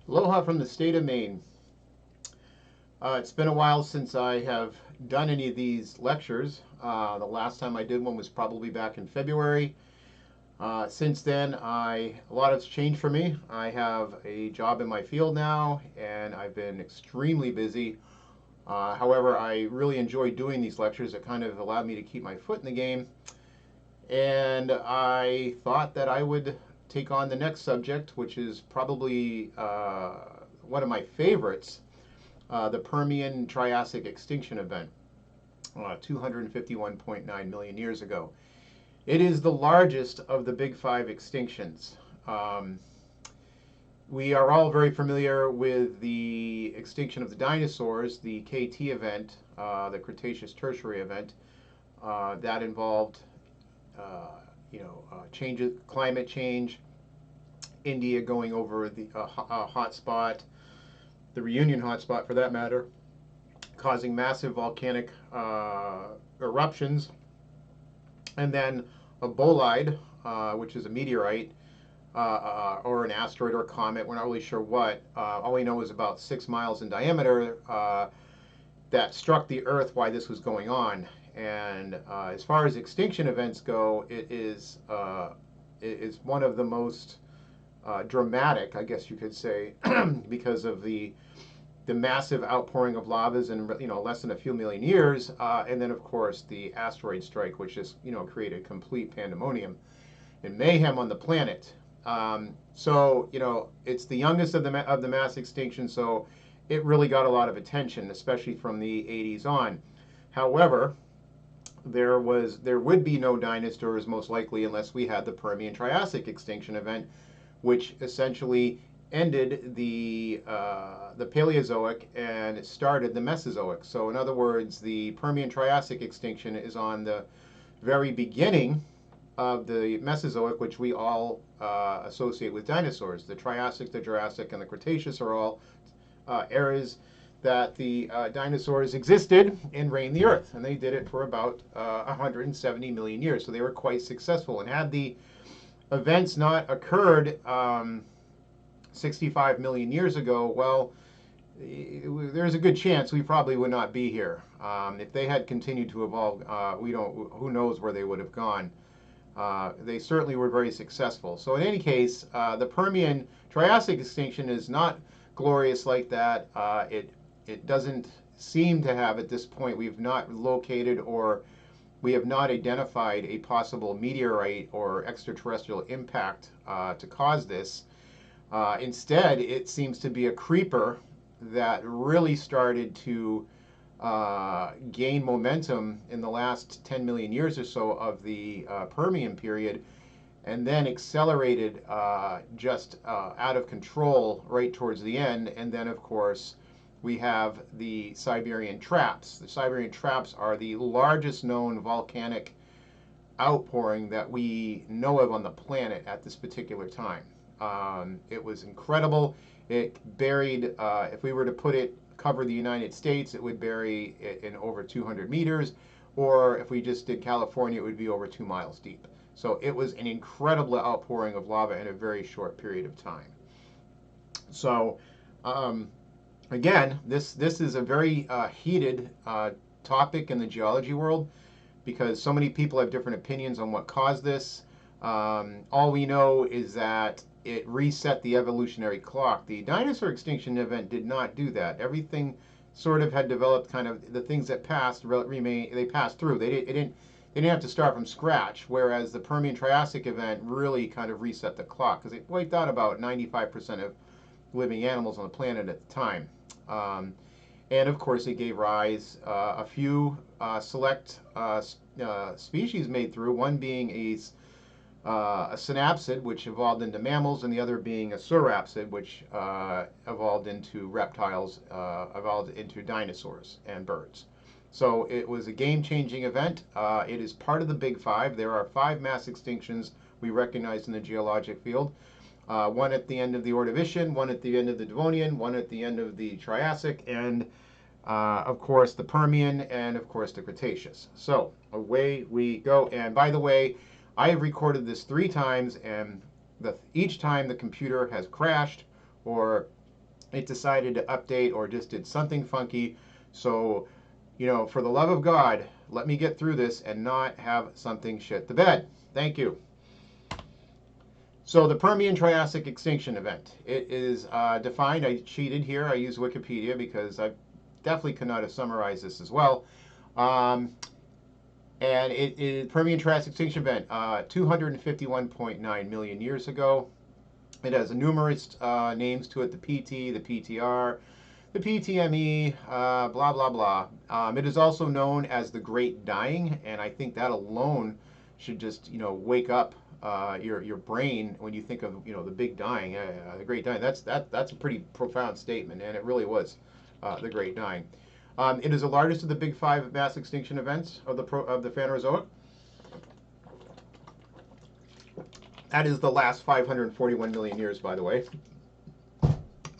Aloha from the state of Maine. It's been a while since I have done any of these lectures. The last time I did one was probably back in February. Since then, a lot has changed for me. I have a job in my field now, and I've been extremely busy. However, I really enjoy doing these lectures. It kind of allowed me to keep my foot in the game, and I thought that I would take on the next subject, which is probably one of my favorites, the Permian Triassic Extinction Event, 251.9 million years ago. It is the largest of the big five extinctions. Um, we are all very familiar with the extinction of the dinosaurs, the KT event, the Cretaceous Tertiary event. That involved, changes, climate change, India going over the hot spot, the Reunion hotspot for that matter, causing massive volcanic eruptions, and then a bolide, which is a meteorite or an asteroid or a comet. We're not really sure what. All we know is about 6 miles in diameter that struck the Earth while this was going on. And as far as extinction events go, it is one of the most dramatic, I guess you could say, because of the massive outpouring of lavas in less than a few million years, and then of course the asteroid strike, which just created complete pandemonium and mayhem on the planet. So it's the youngest of the mass extinction, so it really got a lot of attention, especially from the 80s on. However, there would be no dinosaurs most likely unless we had the Permian Triassic extinction event, which essentially ended the Paleozoic and started the Mesozoic. So in other words, the Permian Triassic extinction is on the very beginning of the Mesozoic, which we all associate with dinosaurs. The Triassic, the Jurassic, and the Cretaceous are all eras that the dinosaurs existed and reigned the earth. And they did it for about 170 million years. So they were quite successful. And had the events not occurred 65 million years ago, well, there's a good chance we probably would not be here. If they had continued to evolve, who knows where they would have gone. They certainly were very successful. So in any case, the Permian Triassic extinction is not glorious like that. It doesn't seem to have, at this point, we've not located or we have not identified a possible meteorite or extraterrestrial impact to cause this. Instead, it seems to be a creeper that really started to gain momentum in the last 10 million years or so of the Permian period, and then accelerated just out of control right towards the end. And then, of course, we have the Siberian Traps. The Siberian Traps are the largest known volcanic outpouring that we know of on the planet at this particular time. It was incredible. It buried, if we were to cover the United States, it would bury it in over 200 meters, or if we just did California, it would be over 2 miles deep. So it was an incredible outpouring of lava in a very short period of time. So again, this is a very heated topic in the geology world because so many people have different opinions on what caused this. All we know is that it reset the evolutionary clock. The dinosaur extinction event did not do that. Everything sort of had developed, kind of the things that passed remain. They passed through. They didn't have to start from scratch. Whereas the Permian Triassic event really kind of reset the clock because it wiped out about 95% of living animals on the planet at the time. And of course, it gave rise a few select species made through. One being a synapsid, which evolved into mammals, and the other being a surapsid, which evolved into reptiles, evolved into dinosaurs and birds. So it was a game-changing event. It is part of the Big Five. There are 5 mass extinctions we recognize in the geologic field. One at the end of the Ordovician, one at the end of the Devonian, one at the end of the Triassic, and of course the Permian, and of course the Cretaceous. So away we go. And by the way, I have recorded this 3 times, and each time the computer has crashed or it decided to update or just did something funky. So, for the love of God, let me get through this and not have something shit the bed. Thank you. So the Permian Triassic Extinction Event. It is defined. I cheated here. I used Wikipedia because I definitely could not have summarized this as well. Um, and it is Permian Triassic Extinction Event, 251.9 million years ago. It has numerous names to it: the PT, the PTR, the PTME, blah blah blah. It is also known as the Great Dying, and I think that alone should just wake up your brain when you think of the Big Dying, the Great Dying. That's a pretty profound statement, and it really was the Great Dying. It is the largest of the big five mass extinction events of the Phanerozoic. That is the last 541 million years, by the way.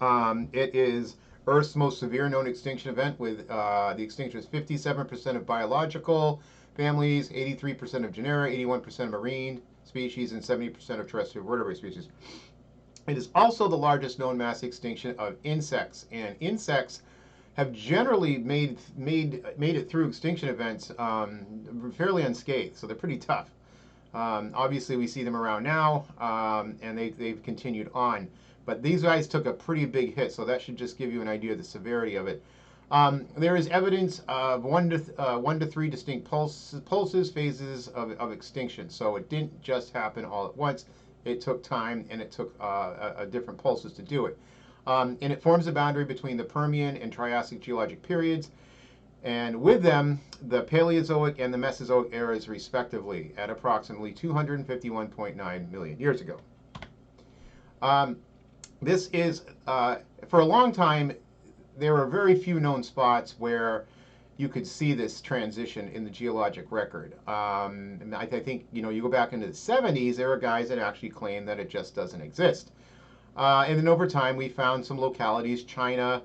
It is Earth's most severe known extinction event, with the extinction is 57% of biological families, 83% of genera, 81% of marine species, and 70% of terrestrial vertebrate species. It is also the largest known mass extinction of insects, and insects have generally made it through extinction events fairly unscathed, so they're pretty tough. Obviously, we see them around now, and they've continued on. But these guys took a pretty big hit, so that should just give you an idea of the severity of it. There is evidence of one to three distinct pulses, phases of extinction. So it didn't just happen all at once. It took time, and it took different pulses to do it. And it forms the boundary between the Permian and Triassic geologic periods, and with them, the Paleozoic and the Mesozoic eras, respectively, at approximately 251.9 million years ago. This is, for a long time, there were very few known spots where you could see this transition in the geologic record. And I think, you go back into the 70s, there are guys that actually claim that it just doesn't exist. And then over time, we found some localities, China,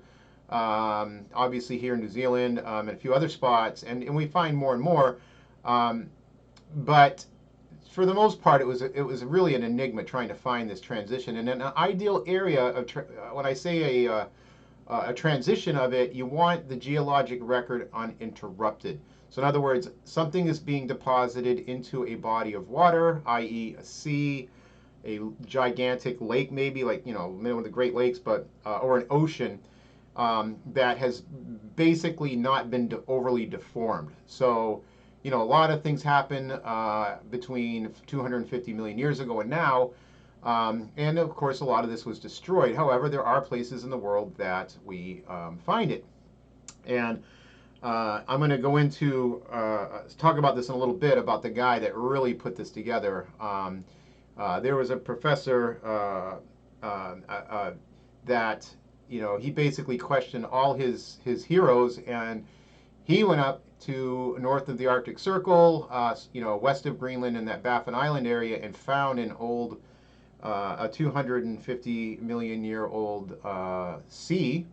obviously here in New Zealand, and a few other spots, and we find more and more. But for the most part, it was really an enigma trying to find this transition. And an ideal area of when I say a transition of it, you want the geologic record uninterrupted. So in other words, something is being deposited into a body of water, i.e. a sea, a gigantic lake, maybe like one of the Great Lakes, but or an ocean that has basically not been overly deformed. So a lot of things happen between 250 million years ago and now, and of course a lot of this was destroyed. However, there are places in the world that we find it, and I'm going to go into talk about this in a little bit, about the guy that really put this together. There was a professor that he basically questioned all his heroes, and he went up to north of the Arctic Circle, west of Greenland in that Baffin Island area, and found an old, a 250 million year old sea,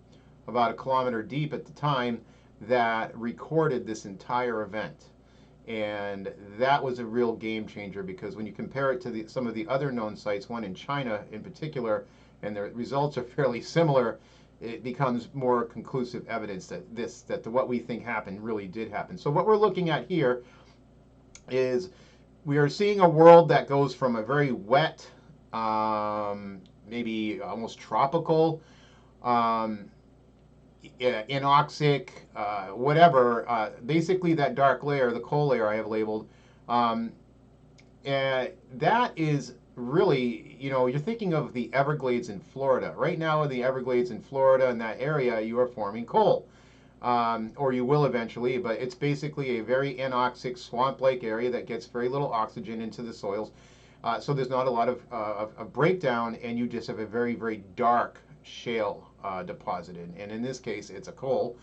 about 1 kilometer deep at the time, that recorded this entire event. And that was a real game changer, because when you compare it to some of the other known sites, one in China in particular, and the results are fairly similar, it becomes more conclusive evidence that what we think happened really did happen. So what we're looking at here is we are seeing a world that goes from a very wet, maybe almost tropical, anoxic, whatever, basically that dark layer, the coal layer I have labeled, that is really, you're thinking of the Everglades in Florida. Right now in the Everglades in Florida, in that area, you are forming coal. Or you will eventually, but it's basically a very anoxic swamp-like area that gets very little oxygen into the soils. So there's not a lot of breakdown, and you just have a very, very dark shale deposited. And in this case, it's a coal.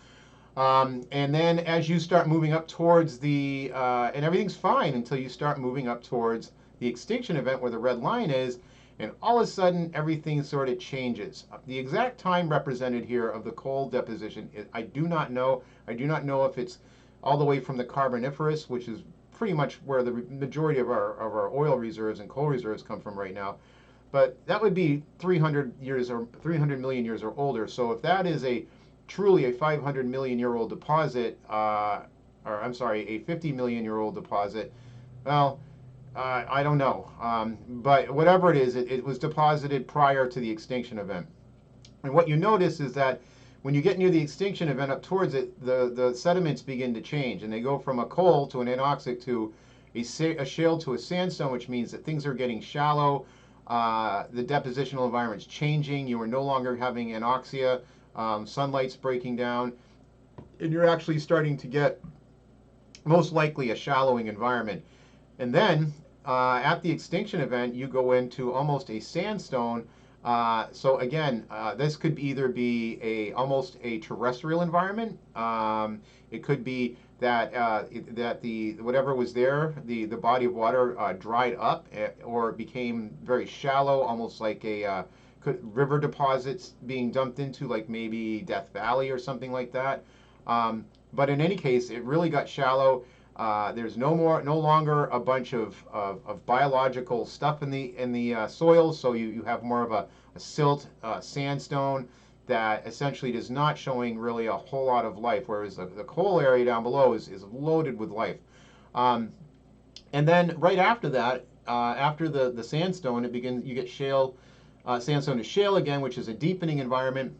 And then as you start moving up towards and everything's fine until you start moving up towards the extinction event where the red line is, and all of a sudden everything sort of changes. The exact time represented here of the coal deposition, I do not know. I do not know if it's all the way from the Carboniferous, which is pretty much where the majority of our oil reserves and coal reserves come from right now, but that would be 300 years or 300 million years or older. So if that is a truly a 500 million year old deposit, or I'm sorry, a 50 million year old deposit, well, I don't know. But whatever it is, it was deposited prior to the extinction event. And what you notice is that when you get near the extinction event up towards it, the sediments begin to change, and they go from a coal to an anoxic to a shale to a sandstone, which means that things are getting shallow. The depositional environment's changing. You are no longer having anoxia. Sunlight's breaking down, and you're actually starting to get most likely a shallowing environment. And then at the extinction event, you go into almost a sandstone. So again, this could either be almost a terrestrial environment. It could be that the whatever was there, the body of water dried up, or became very shallow, almost like a river deposits being dumped into, like maybe Death Valley or something like that. But in any case, it really got shallow. There's no longer a bunch of biological stuff in the soil, so you have more of a silt sandstone that essentially is not showing really a whole lot of life, whereas the coal area down below is loaded with life. And then right after that, after the sandstone, you get shale, sandstone to shale again, which is a deepening environment,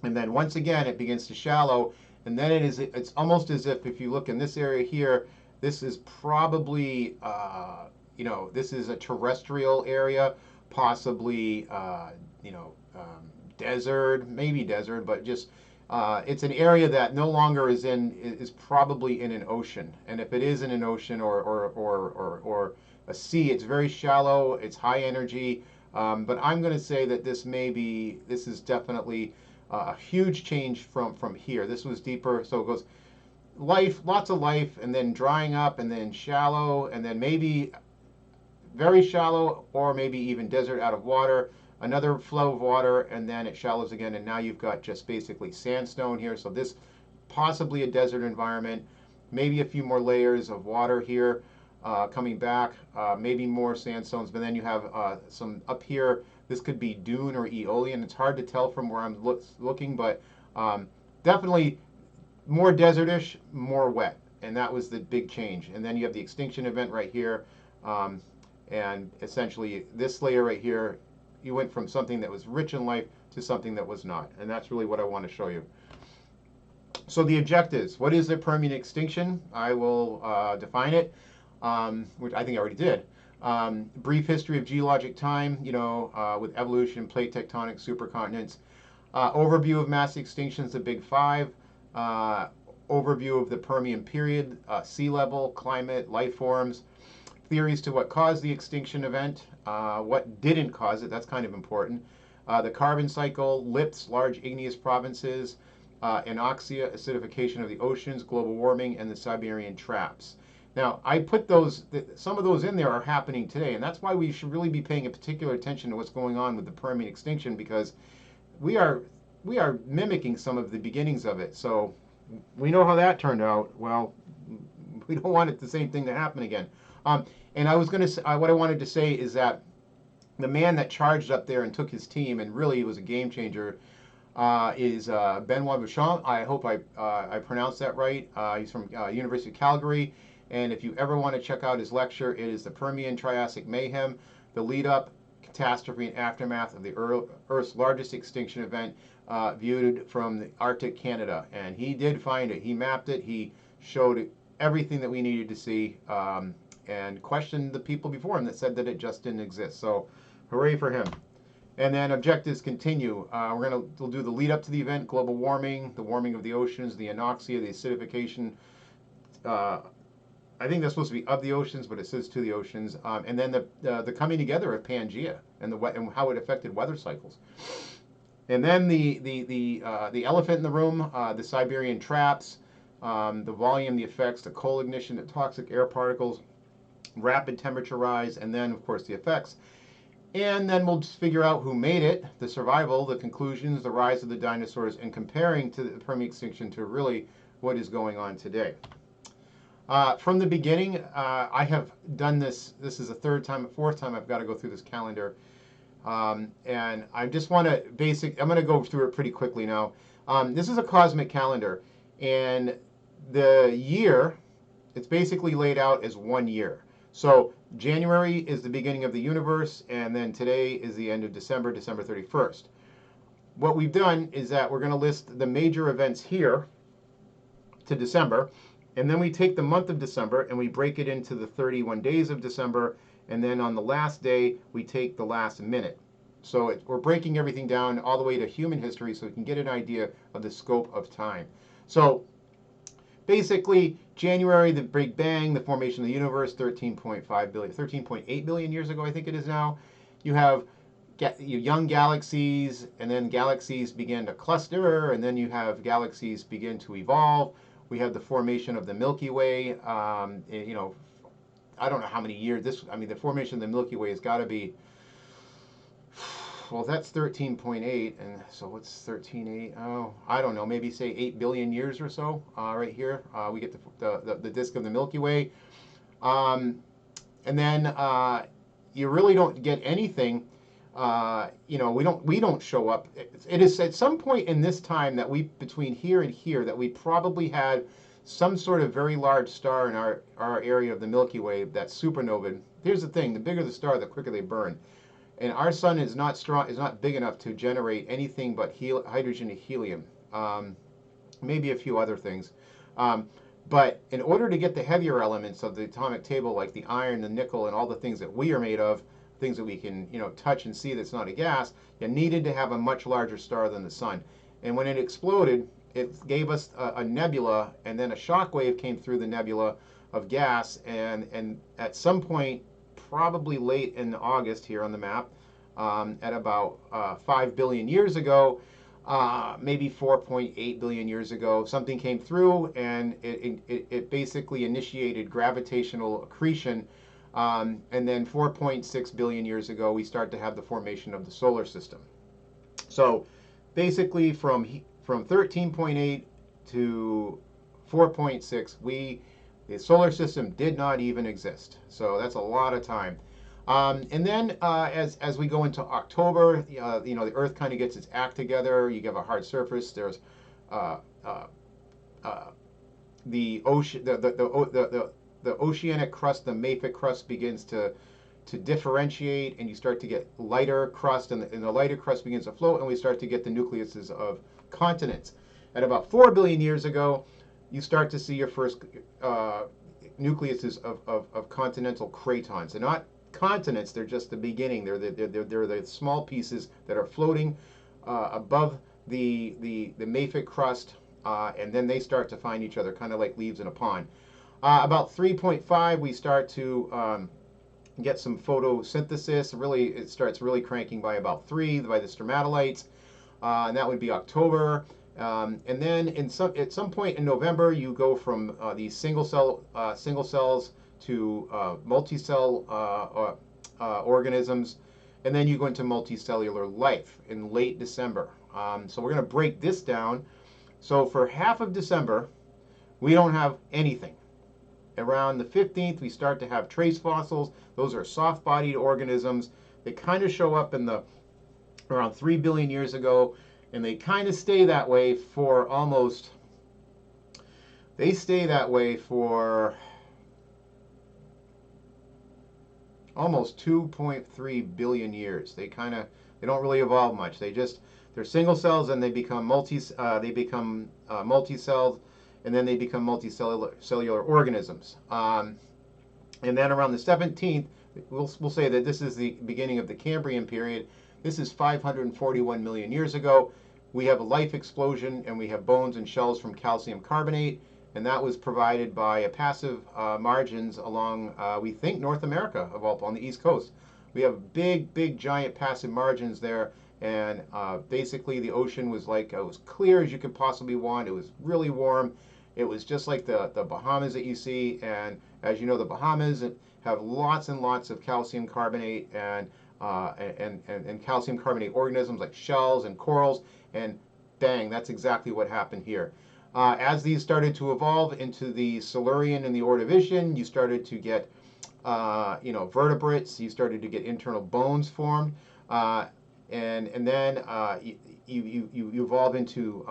and then once again it begins to shallow. And then it's almost as if you look in this area here, this is probably, this is a terrestrial area, possibly, desert, maybe desert, but just, it's an area that no longer is probably in an ocean. And if it is in an ocean or a sea, it's very shallow, it's high energy. But I'm going to say that this is definitely a huge change from here. This was deeper, so it goes life, lots of life, and then drying up, and then shallow, and then maybe very shallow, or maybe even desert out of water, another flow of water, and then it shallows again, and now you've got just basically sandstone here. So this possibly a desert environment, maybe a few more layers of water here coming back, maybe more sandstones, but then you have some up here. This could be dune or aeolian. It's hard to tell from where I'm looking, but definitely more desertish, more wet, and that was the big change. And then you have the extinction event right here, and essentially this layer right here, you went from something that was rich in life to something that was not, and that's really what I want to show you. So the objectives. What is the Permian extinction? I will define it, which I think I already did. Brief history of geologic time, with evolution, plate tectonics, supercontinents. Overview of mass extinctions, the big five. Overview of the Permian period, sea level, climate, life forms. Theories to what caused the extinction event, what didn't cause it, that's kind of important. The carbon cycle, lips, large igneous provinces, anoxia, acidification of the oceans, global warming, and the Siberian Traps. Now, I put some of those in there are happening today, and that's why we should really be paying a particular attention to what's going on with the Permian extinction, because we are mimicking some of the beginnings of it. So we know how that turned out. Well, we don't want the same thing to happen again. And what I wanted to say is that the man that charged up there and took his team and really was a game changer is Benoit Bouchon. I hope I pronounced that right. He's from University of Calgary. And if you ever want to check out his lecture, it is the Permian Triassic Mayhem, the lead up, catastrophe, and aftermath of the Earth's largest extinction event, viewed from the Arctic Canada. And he did find it. He mapped it. He showed everything that we needed to see, and questioned the people before him that said that it just didn't exist. So hooray for him. And then objectives continue. We'll do the lead up to the event, global warming, the warming of the oceans, the anoxia, the acidification. I think that's supposed to be of the oceans, but it says to the oceans. And then the coming together of Pangaea and how it affected weather cycles. And then the elephant in the room, the Siberian Traps, the volume, the effects, the coal ignition, the toxic air particles, rapid temperature rise, and then of course the effects. And then we'll just figure out who made it, the survival, the conclusions, the rise of the dinosaurs, and comparing to the Permian extinction to really what is going on today. From the beginning, I have done this. This is the fourth time I've got to go through this calendar. And I just want to I'm going to go through it pretty quickly now. This is a cosmic calendar, and the year, it's basically laid out as 1 year. So January is the beginning of the universe, and then today is the end of December, December 31st. What we've done is that we're going to list the major events here to December, and then we take the month of December and we break it into the 31 days of December, and then on the last day we take the last minute. So we're breaking everything down all the way to human history so we can get an idea of the scope of time. So basically, January, the Big Bang, the formation of the universe, 13.5 billion, 13.8 billion years ago, I think it is now. You have young galaxies, and then galaxies begin to cluster, and then you have galaxies begin to evolve. We have the formation of the Milky Way. I don't know how many years the formation of the Milky Way has got to be, well, that's 13.8, and so what's 13.8? Oh, I don't know, maybe say 8 billion years or so. Right here, we get the disk of the Milky Way. And then you really don't get anything. We don't show up. It is at some point in this time that between here and here, that we probably had some sort of very large star in our area of the Milky Way that's supernovae. Here's the thing: the bigger the star, the quicker they burn. And our sun is not big enough to generate anything but hydrogen and helium, maybe a few other things. But in order to get the heavier elements of the atomic table, like the iron, the nickel, and all the things that we are made of, things that we can touch and see that's not a gas, you needed to have a much larger star than the sun. And when it exploded, it gave us a nebula, and then a shock wave came through the nebula of gas, and at some point, probably late in August here on the map, at about 5 billion years ago, maybe 4.8 billion years ago, something came through, and it basically initiated gravitational accretion. And then 4.6 billion years ago, we start to have the formation of the solar system. So basically from 13.8 to 4.6, the solar system did not even exist. So that's a lot of time. And then as we go into October, the Earth kind of gets its act together. You have a hard surface. There's the ocean, the oceanic crust, the mafic crust begins to differentiate, and you start to get lighter crust, and the lighter crust begins to float, and we start to get the nucleuses of continents. At about 4 billion years ago, you start to see your first nucleuses of continental cratons. They're not continents, they're just the beginning. They're the small pieces that are floating above the mafic crust, and then they start to find each other, kind of like leaves in a pond. About 3.5, we start to get some photosynthesis. Really, it starts really cranking by about 3, by the stromatolites, and that would be October. And then at some point in November, you go from these single cells to multicell organisms, and then you go into multicellular life in late December. So we're going to break this down. So for half of December, we don't have anything. Around the 15th, we start to have trace fossils. Those are soft-bodied organisms. They kind of show up around 3 billion years ago, and they kind of stay that way for almost 2.3 billion years. They don't really evolve much. They're single cells, and they become multi-celled, and then they become multicellular organisms. And then around the 17th, we'll say that this is the beginning of the Cambrian period. This is 541 million years ago. We have a life explosion, and we have bones and shells from calcium carbonate, and that was provided by a passive margins along, we think, North America, on the East Coast. We have big, giant passive margins there, and basically the ocean was as clear as you could possibly want. It was really warm. It was just like the Bahamas that you see, and as you know, the Bahamas have lots and lots of calcium carbonate and calcium carbonate organisms like shells and corals, and bang, that's exactly what happened here. As these started to evolve into the Silurian and the Ordovician, you started to get vertebrates. You started to get internal bones formed. And then you evolve into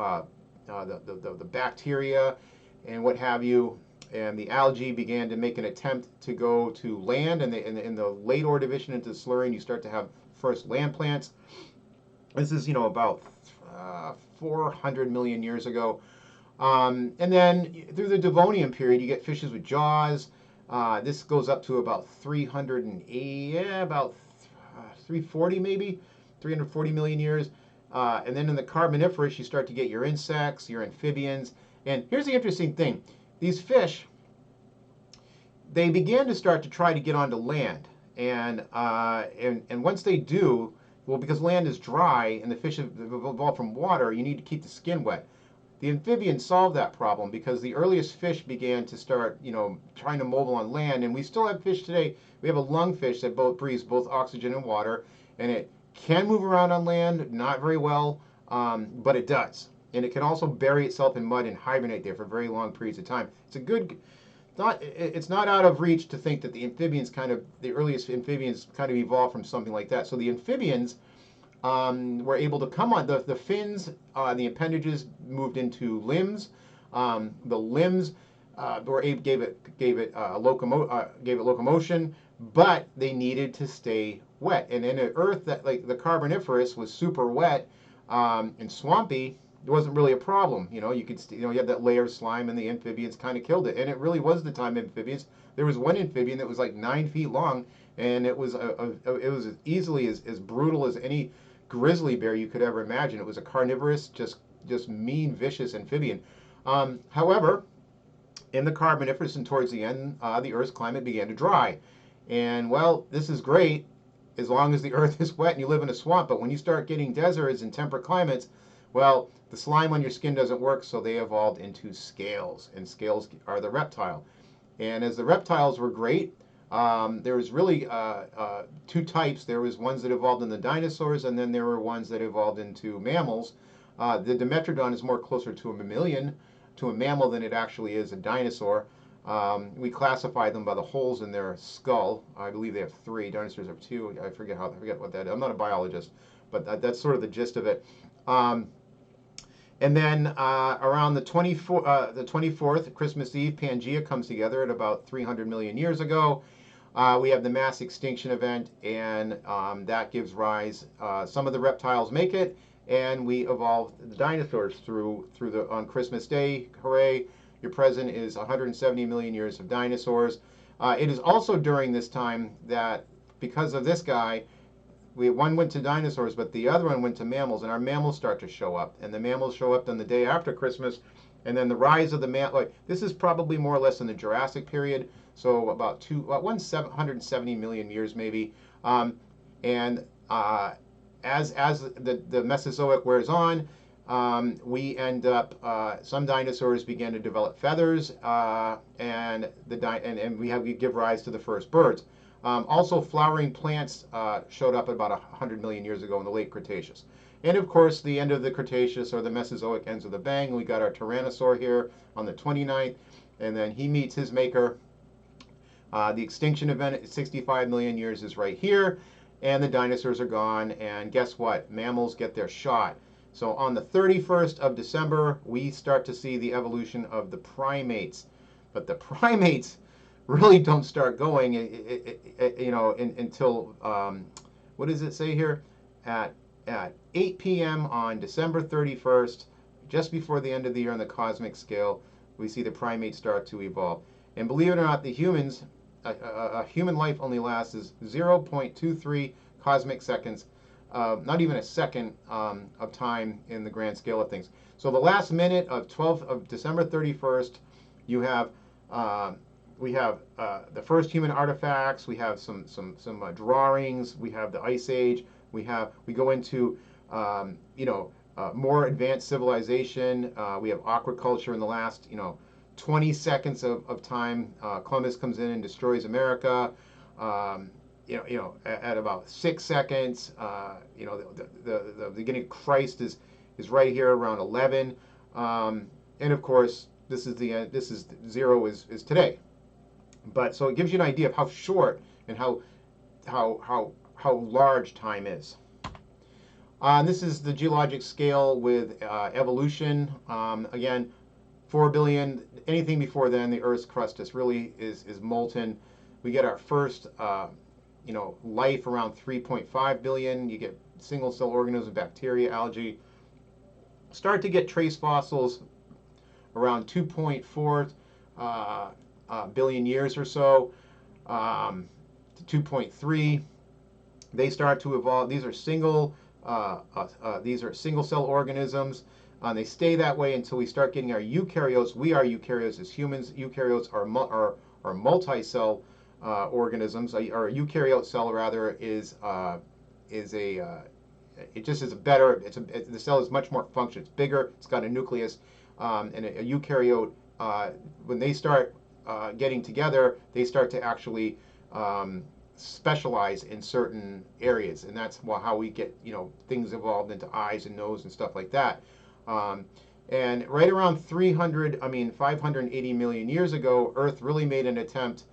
the bacteria and what have you, and the algae began to make an attempt to go to land, and in the late Ordovician into Silurian, you start to have first land plants. This is, about 400 million years ago. And then through the Devonian period, you get fishes with jaws. This goes up to about 380, about 340 maybe, 340 million years. And then in the Carboniferous, you start to get your insects, your amphibians. And here's the interesting thing. These fish, they began to start to try to get onto land. And once they do, well, because land is dry and the fish have evolved from water, you need to keep the skin wet. The amphibians solved that problem because the earliest fish began to start, trying to mobile on land. And we still have fish today. We have a lungfish that breathes both oxygen and water, and it can move around on land, not very well, but it does. And it can also bury itself in mud and hibernate there for very long periods of time. It's not out of reach to think that the earliest amphibians kind of evolved from something like that. So the amphibians were able to come on. The fins, the appendages moved into limbs. The limbs gave it locomotion, but they needed to stay wet. And in an earth that, like the Carboniferous, was super wet and swampy, it wasn't really a problem. You had that layer of slime, and the amphibians kind of killed it. And it really was the time of amphibians. There was one amphibian that was like 9 feet long, and it was as easily as brutal as any grizzly bear you could ever imagine. It was a carnivorous, just mean, vicious amphibian. However, in the Carboniferous and towards the end, the Earth's climate began to dry. And well, this is great as long as the Earth is wet and you live in a swamp. But when you start getting deserts and temperate climates, well, the slime on your skin doesn't work, so they evolved into scales. And scales are the reptile. And as the reptiles were great, there was really two types. There was ones that evolved in the dinosaurs, and then there were ones that evolved into mammals. The Dimetrodon is more closer to a mammalian, to a mammal, than it actually is a dinosaur. We classify them by the holes in their skull. I believe they have 3. Dinosaurs have 2. I forget what that is. I'm not a biologist, but that's sort of the gist of it. And then around the 24th, Christmas Eve, Pangaea comes together at about 300 million years ago. We have the mass extinction event, and that gives rise. Some of the reptiles make it, and we evolve the dinosaurs on Christmas Day. Hooray! Your present is 170 million years of dinosaurs. It is also during this time that, because of this guy, one went to dinosaurs, but the other one went to mammals, and our mammals start to show up. And the mammals show up on the day after Christmas, and then the rise of the mammal. This is probably more or less in the Jurassic period, so about 170 million years maybe. And as the Mesozoic wears on, we end up, some dinosaurs began to develop feathers, and we give rise to the first birds. Also, flowering plants showed up about 100 million years ago in the late Cretaceous. And of course, the end of the Cretaceous, or the Mesozoic, ends with a bang. We got our Tyrannosaur here on the 29th, and then he meets his maker. The extinction event at 65 million years is right here, and the dinosaurs are gone. And guess what? Mammals get their shot. So on the 31st of December, we start to see the evolution of the primates. But the primates really don't start going, until, what does it say here? At 8 p.m. on December 31st, just before the end of the year on the cosmic scale, we see the primates start to evolve. And believe it or not, the humans, a human life only lasts 0.23 cosmic seconds, not even a second of time in the grand scale of things. So the last minute of December 31st, you have we have the first human artifacts. We have some drawings. We have the Ice Age. We go into more advanced civilization. We have aquaculture in the last 20 seconds of time. Columbus comes in and destroys America. At about 6 seconds. The beginning of Christ is right here around 11. And of course, this is the end. This is 0 is today. But so it gives you an idea of how short and how large time is. This is the geologic scale with evolution. Again, 4 billion, anything before then, the Earth's crust is molten. We get our first, life around 3.5 billion. You get single cell organisms, bacteria, algae. Start to get trace fossils around 2.4 billion years or so, to 2.3. They start to evolve. These are single cell organisms. They stay that way until we start getting our eukaryotes. We are eukaryotes as humans. Eukaryotes are multi-cell organisms. Or a eukaryote cell rather is a it just is a better. The cell is much more functional. It's bigger. It's got a nucleus. And a eukaryote, when they start getting together, they start to actually specialize in certain areas, and that's how we get things evolved into eyes and nose and stuff like that. And right around 580 million years ago, Earth really made an attempt,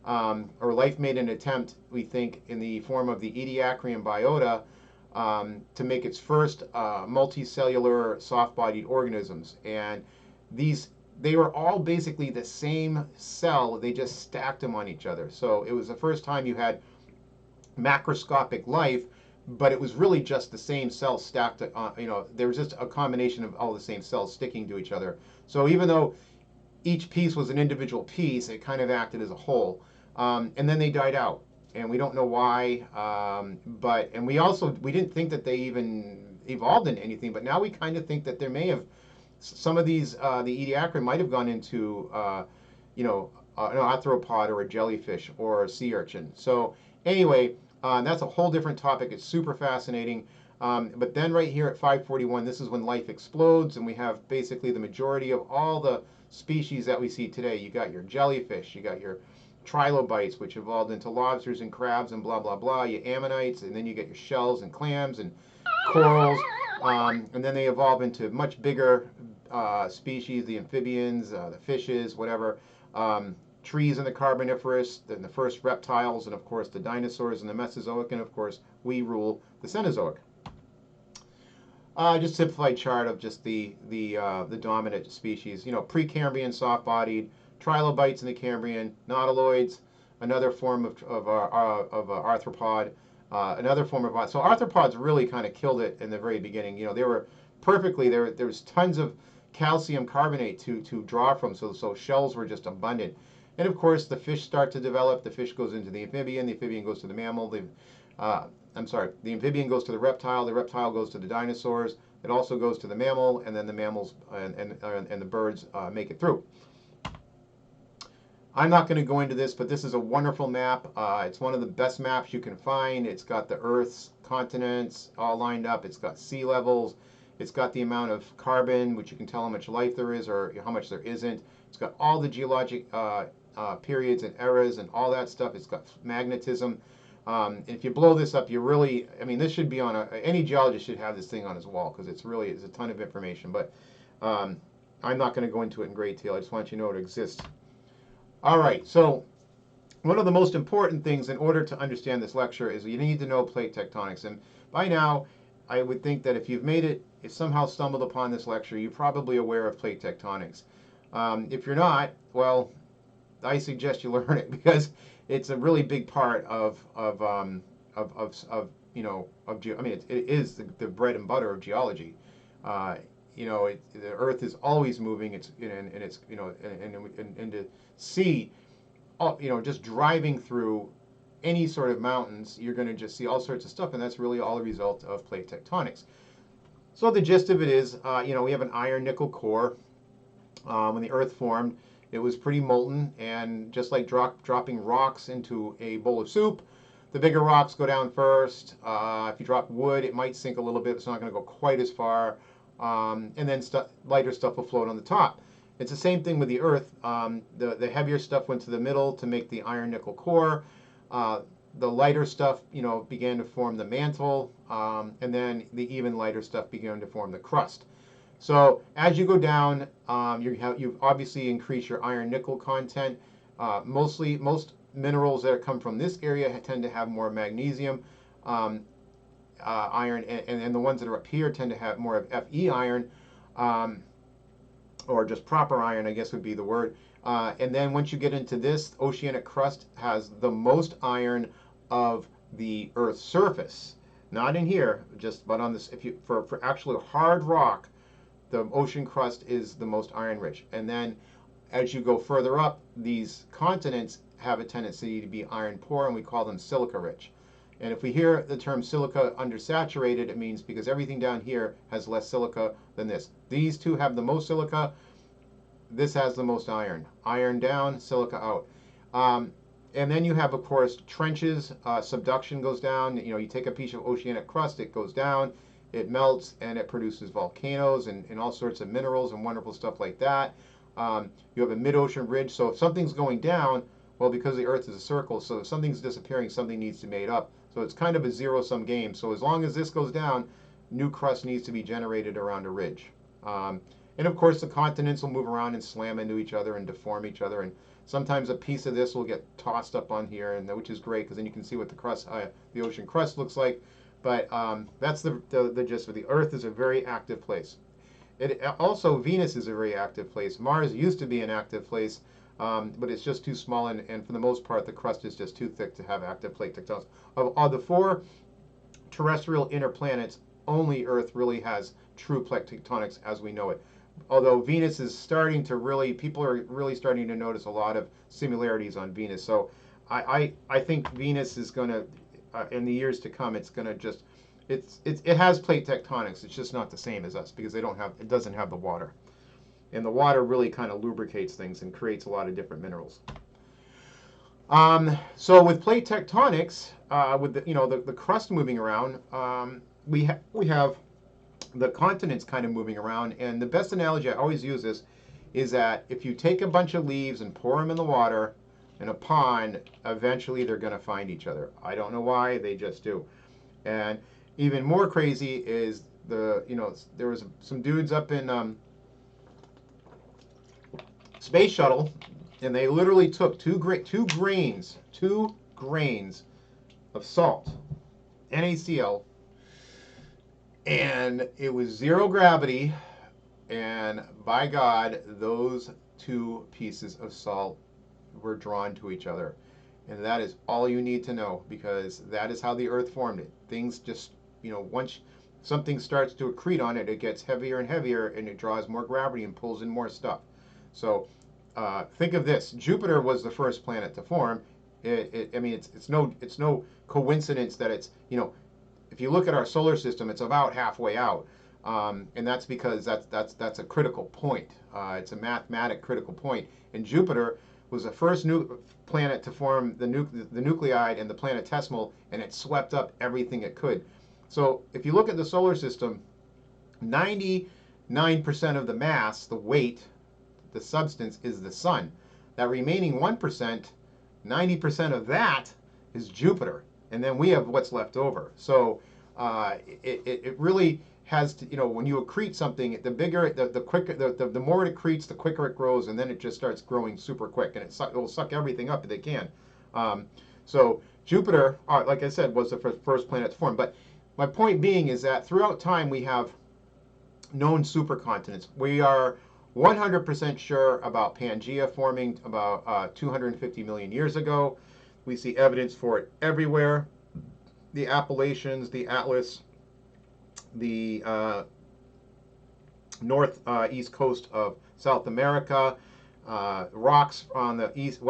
or life made an attempt, we think, in the form of the Ediacaran biota, to make its first multicellular soft-bodied organisms. And they were all basically the same cell, they just stacked them on each other. So it was the first time you had macroscopic life, but it was really just the same cells stacked there was just a combination of all the same cells sticking to each other. So even though each piece was an individual piece, it kind of acted as a whole. And then they died out, and we don't know why. And we didn't think that they even evolved into anything, but now we kind of think that there may have some of these. The Ediacaran might have gone into an arthropod or a jellyfish or a sea urchin. So anyway, that's a whole different topic. It's super fascinating. But then right here at 541, this is when life explodes, and we have basically the majority of all the species that we see today. You got your jellyfish, you got your trilobites, which evolved into lobsters and crabs and blah, blah, blah. You ammonites, and then you get your shells and clams and corals. And then they evolve into much bigger species, the amphibians, the fishes, whatever. Trees in the Carboniferous, then the first reptiles, and of course the dinosaurs in the Mesozoic, and of course we rule the Cenozoic. Just simplified chart of just the dominant species. Precambrian, soft-bodied, trilobites in the Cambrian, nautiloids, another form of arthropod, another form of so arthropods really kind of killed it in the very beginning. They were perfectly there. There was tons of calcium carbonate to draw from, so shells were just abundant. And of course, the fish start to develop. The fish goes into the amphibian goes to the mammal. The amphibian goes to the reptile goes to the dinosaurs. It also goes to the mammal, and then the mammals and the birds make it through. I'm not going to go into this, but this is a wonderful map. It's one of the best maps you can find. It's got the Earth's continents all lined up. It's got sea levels. It's got the amount of carbon, which you can tell how much life there is or how much there isn't. It's got all the geologic periods and eras and all that stuff. It's got magnetism. If you blow this up, this should be on any geologist should have this thing on his wall, because it's a ton of information. But I'm not going to go into it in great detail. I just want you to know it exists. All right, so one of the most important things in order to understand this lecture is you need to know plate tectonics. And by now, I would think that if somehow stumbled upon this lecture, you're probably aware of plate tectonics. If you're not, well, I suggest you learn it, because it's a really big part it is the bread and butter of geology. The Earth is always moving. And to see, just driving through any sort of mountains, you're going to just see all sorts of stuff, and that's really all a result of plate tectonics. So the gist of it is, we have an iron-nickel core. When the Earth formed, it was pretty molten, and just like dropping rocks into a bowl of soup, the bigger rocks go down first. If you drop wood, it might sink a little bit. It's not going to go quite as far. And then lighter stuff will float on the top. It's the same thing with the Earth. The heavier stuff went to the middle to make the iron-nickel core. The lighter stuff, began to form the mantle, and then the even lighter stuff began to form the crust. So as you go down, you've obviously increased your iron-nickel content. Most minerals that come from this area tend to have more magnesium. iron, and the ones that are up here tend to have more of Fe iron, um, or just proper iron, I guess would be the word. And then once you get into this, oceanic crust has the most iron of the Earth's surface. Not in here, just but on this. If you for actually hard rock, the ocean crust is the most iron rich. And then as you go further up, these continents have a tendency to be iron poor, and we call them silica rich. And if we hear the term silica undersaturated, it means because everything down here has less silica than this. These two have the most silica. This has the most iron. Iron down, silica out. And then you have, of course, trenches. Subduction goes down. You know, you take a piece of oceanic crust, it goes down, it melts, and it produces volcanoes and all sorts of minerals and wonderful stuff like that. You have a mid-ocean ridge. So if something's going down, well, because the Earth is a circle, so if something's disappearing, something needs to be made up. So it's kind of a zero-sum game. So as long as this goes down, new crust needs to be generated around a ridge. And of course, the continents will move around and slam into each other and deform each other. And sometimes a piece of this will get tossed up on here, and which is great because then you can see what the crust, the ocean crust looks like. But that's the gist of it. The Earth is a very active place. Also, Venus is a very active place. Mars used to be an active place, but it's just too small, and for the most part, the crust is just too thick to have active plate tectonics. Of the four terrestrial inner planets, only Earth really has true plate tectonics as we know it. Although Venus is starting to really, people are really starting to notice a lot of similarities on Venus. So I think Venus is going to, in the years to come, it's going to just, it has plate tectonics. It's just not the same as us because it doesn't have the water. And the water really kind of lubricates things and creates a lot of different minerals. So with plate tectonics, with the crust moving around, we have the continents kind of moving around. And the best analogy I always use this is that if you take a bunch of leaves and pour them in the water in a pond, eventually they're going to find each other. I don't know why, they just do. And even more crazy is there was some dudes up in space shuttle, and they literally took two grains of salt, NaCl, and it was zero gravity, and by God, those two pieces of salt were drawn to each other. And that is all you need to know, because that is how the Earth formed it. Things just, once something starts to accrete on it, it gets heavier and heavier, and it draws more gravity and pulls in more stuff. So think of this: Jupiter was the first planet to form. It's no coincidence that it's, if you look at our solar system, it's about halfway out, and that's because that's a critical point. It's a mathematic critical point. And Jupiter was the first planet to form the nuclide and the planetesimal, and it swept up everything it could. So if you look at the solar system, 99% of the mass, the weight, the substance, is the sun. That remaining 1%, 90% of that is Jupiter, and then we have what's left over. So it really has to, when you accrete something, the bigger, the quicker, the more it accretes, the quicker it grows, and then it just starts growing super quick, and it will suck everything up that it can. So Jupiter, like I said, was the first planet to form. But my point being is that throughout time we have known supercontinents. We are 100% sure about Pangaea forming about 250 million years ago. We see evidence for it everywhere. The Appalachians, the Atlas, the northeast coast of South America, rocks on the east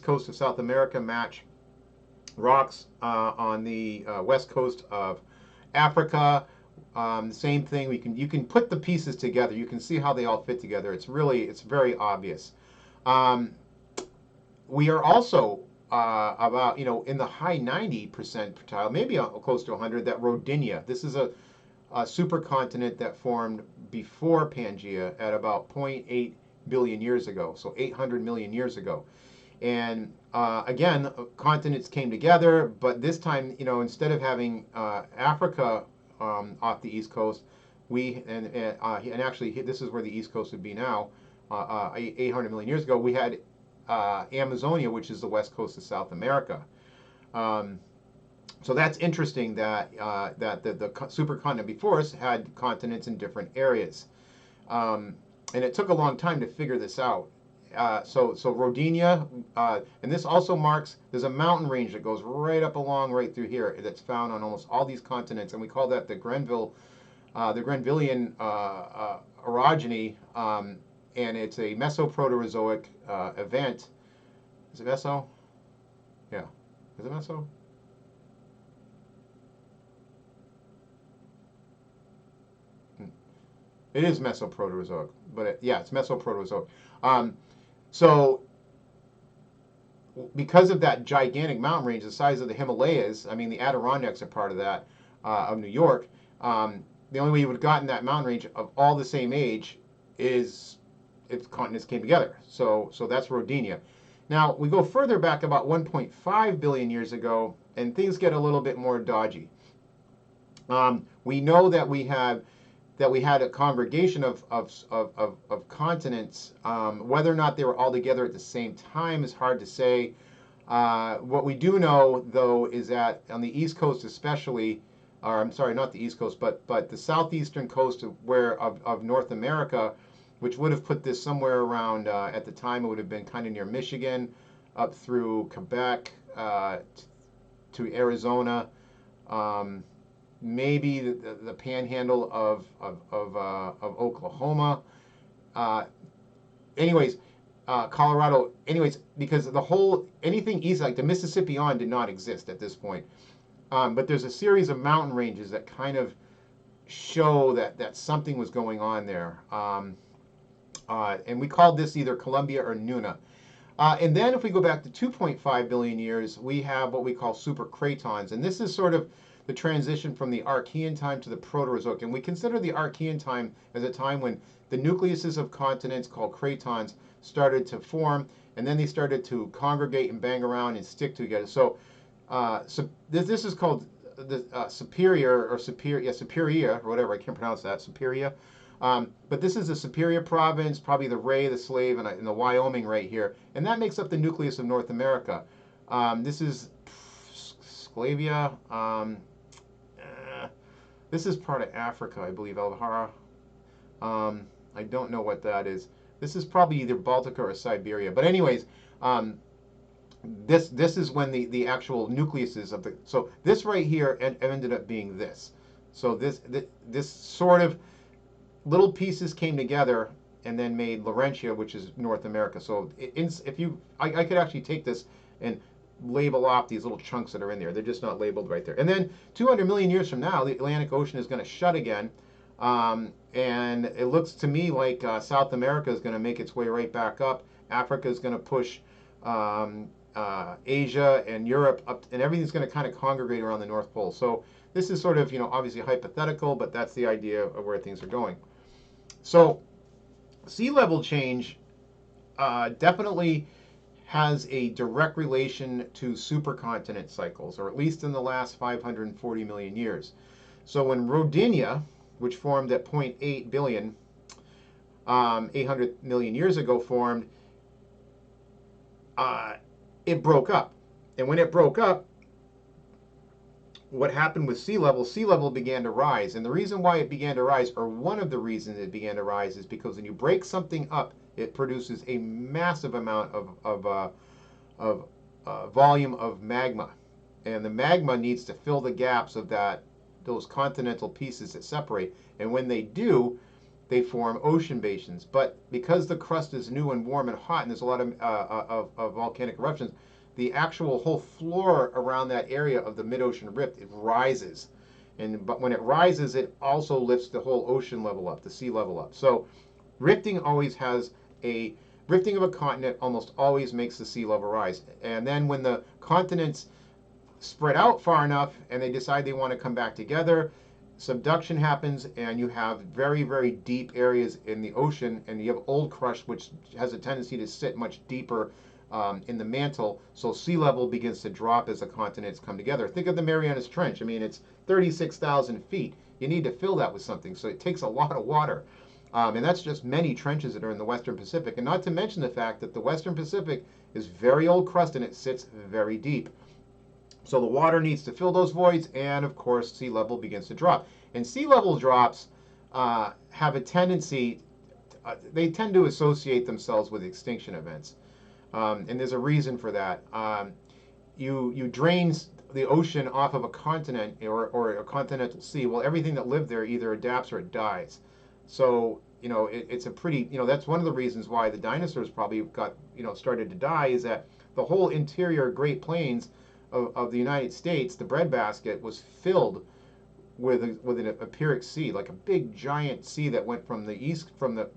coast of South America match rocks on the west coast of Africa. Same thing. You can put the pieces together. You can see how they all fit together. It's very obvious. We are also about, in the high 90% percentile, maybe close to 100, that Rodinia. This is a supercontinent that formed before Pangaea at about 0.8 billion years ago, so 800 million years ago. And again, continents came together, but this time, instead of having Africa off the east coast, and actually this is where the east coast would be now. 800 million years ago, we had Amazonia, which is the west coast of South America. So that's interesting that the supercontinent before us had continents in different areas. Um, and it took a long time to figure this out. So Rodinia, and this also marks, there's a mountain range that goes right up along right through here that's found on almost all these continents, and we call that the Grenvillian orogeny, and it's a Mesoproterozoic event. Is it Meso? Yeah. Is it Meso? It is Mesoproterozoic, but yeah, it's Mesoproterozoic. Um, so because of that gigantic mountain range, the size of the Himalayas, I mean, the Adirondacks are part of that, of New York. The only way you would have gotten that mountain range of all the same age is if continents came together. So that's Rodinia. Now, we go further back about 1.5 billion years ago, and things get a little bit more dodgy. We know that we had a congregation of continents. Whether or not they were all together at the same time is hard to say. What we do know, though, is that on the East Coast especially, or I'm sorry, not the East Coast, but the southeastern coast of North America, which would have put this somewhere around, at the time, it would have been kind of near Michigan, up through Quebec, to Arizona, maybe the panhandle of Oklahoma. Uh, anyways, Colorado. Anyways, because anything east, like the Mississippi on, did not exist at this point. But there's a series of mountain ranges that kind of show that something was going on there. And we called this either Columbia or Nuna. And then if we go back to 2.5 billion years, we have what we call supercratons. And this is sort of the transition from the Archean time to the Proterozoic. And we consider the Archean time as a time when the nucleuses of continents called cratons started to form, and then they started to congregate and bang around and stick together. So this is called the Superior, or whatever, I can't pronounce that, Superior. But this is the Superior province, probably the Ray, the Slave, and the Wyoming right here. And that makes up the nucleus of North America. This is Sclavia. This is part of Africa, I believe, Alvahara. I don't know what that is. This is probably either Baltica or Siberia. But anyways, this is when the actual nucleuses of the, so this right here ended up being this. So this sort of little pieces came together and then made Laurentia, which is North America. So I could actually take this and label off these little chunks that are in there. They're just not labeled right there. And then 200 million years from now, the Atlantic Ocean is going to shut again. And it looks to me like South America is going to make its way right back up. Africa is going to push Asia and Europe up, and everything's going to kind of congregate around the North Pole. So this is sort of, obviously hypothetical, but that's the idea of where things are going. So sea level change definitely has a direct relation to supercontinent cycles, or at least in the last 540 million years. So when Rodinia, which formed at 0.8 billion, 800 million years ago formed, it broke up. And when it broke up, what happened with sea level began to rise. And the reason why it began to rise, or one of the reasons it began to rise, is because when you break something up, it produces a massive amount of volume of magma. And the magma needs to fill the gaps of those continental pieces that separate. And when they do, they form ocean basins. But because the crust is new and warm and hot, and there's a lot of volcanic eruptions, the actual whole floor around that area of the mid-ocean rift, it rises. But when it rises, it also lifts the whole ocean level up, the sea level up. So rifting of a continent almost always makes the sea level rise. And then when the continents spread out far enough and they decide they want to come back together, subduction happens, and you have very, very deep areas in the ocean, and you have old crust, which has a tendency to sit much deeper in the mantle. So sea level begins to drop as the continents come together. Think of the Marianas Trench. I mean, it's 36,000 feet. You need to fill that with something, so it takes a lot of water. And that's just many trenches that are in the Western Pacific. And not to mention the fact that the Western Pacific is very old crust and it sits very deep. So the water needs to fill those voids, and of course, sea level begins to drop. And sea level drops have a tendency, they tend to associate themselves with extinction events. And there's a reason for that. You drain the ocean off of a continent or a continental sea. Well, everything that lived there either adapts or it dies. So, it's a pretty, that's one of the reasons why the dinosaurs probably got, started to die, is that the whole interior Great Plains of the United States, the breadbasket, was filled with an empiric sea, like a big giant sea that went from the east, from the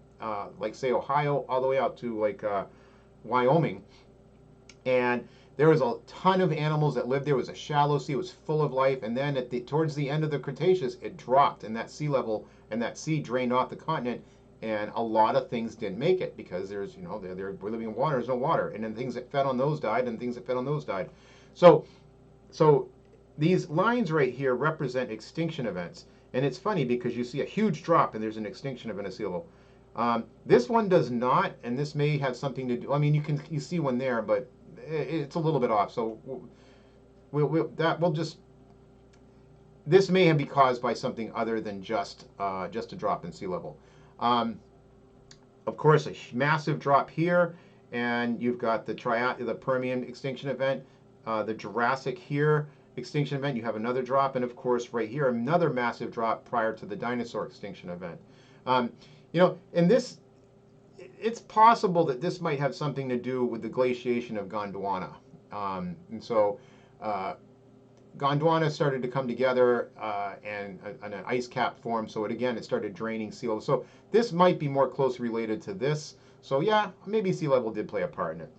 like say Ohio, all the way out to like Wyoming, and there was a ton of animals that lived there. It was a shallow sea. It was full of life, and then towards the end of the Cretaceous, it dropped, and that sea level and that sea drained off the continent, and a lot of things didn't make it because there's we're living in water. There's no water, and then things that fed on those died, and things that fed on those died. So these lines right here represent extinction events. And it's funny because you see a huge drop and there's an extinction event of sea level. This one does not, and this may have something to do. I mean, you see one there, but it's a little bit off. So this may have been caused by something other than just a drop in sea level. Of course, a massive drop here, and you've got the Permian extinction event, the Jurassic here extinction event. You have another drop, and of course, right here, another massive drop prior to the dinosaur extinction event. And it's possible that this might have something to do with the glaciation of Gondwana. And so Gondwana started to come together and an ice cap formed. So it started draining sea level. So this might be more closely related to this. So yeah, maybe sea level did play a part in it.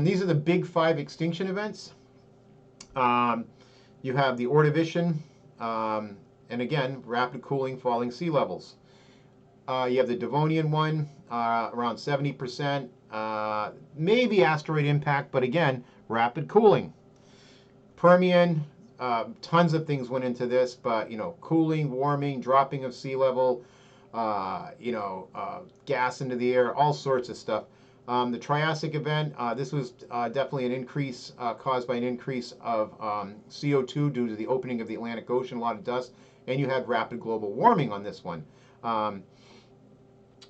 These are the big 5 extinction events. You have the Ordovician, and again, rapid cooling, falling sea levels. You have the Devonian one, around 70%, maybe asteroid impact, but again, rapid cooling. Permian, tons of things went into this, but cooling, warming, dropping of sea level, gas into the air, all sorts of stuff. The Triassic event, this was definitely an increase caused by an increase of CO2 due to the opening of the Atlantic Ocean, a lot of dust, and you had rapid global warming on this one.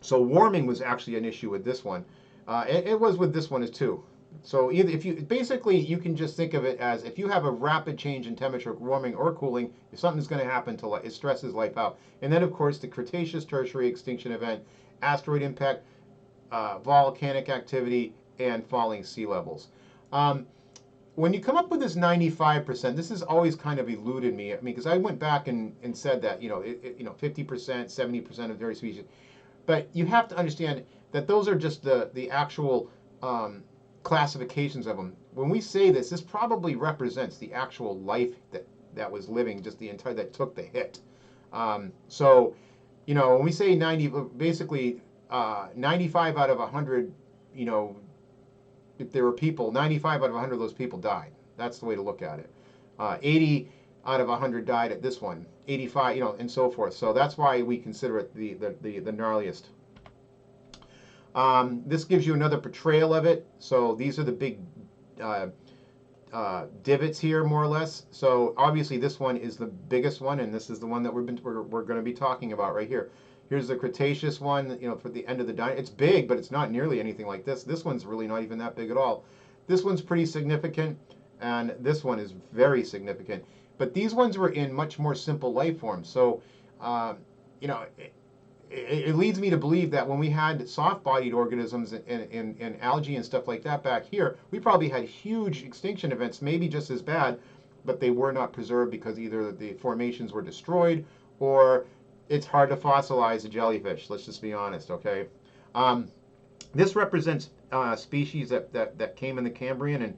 So warming was actually an issue with this one. It was with this one as too. So if you can just think of it as if you have a rapid change in temperature, warming or cooling, if something's going to happen to it stresses life out. And then of course the Cretaceous Tertiary extinction event, asteroid impact, volcanic activity, and falling sea levels. When you come up with this 95%, this has always kind of eluded me. I mean, because I went back and said that 50%, 70% of various species, but you have to understand that those are just the actual classifications of them. When we say this probably represents the actual life that was living, just the entire that took the hit. So when we say 90, basically 95 out of 100, if there were people, 95 out of 100 of those people died. That's the way to look at it. 80 out of 100 died at this one. 85, and so forth. So that's why we consider it the gnarliest. This gives you another portrayal of it. So these are the big divots here, more or less. So obviously this one is the biggest one, and this is the one that we're going to be talking about right here. Here's the Cretaceous one, for the end of the dinosaur. It's big, but it's not nearly anything like this. This one's really not even that big at all. This one's pretty significant, and this one is very significant. But these ones were in much more simple life forms. So, it leads me to believe that when we had soft-bodied organisms and algae and stuff like that back here, we probably had huge extinction events, maybe just as bad, but they were not preserved because either the formations were destroyed or it's hard to fossilize a jellyfish. Let's just be honest, okay? This represents species that came in the Cambrian, and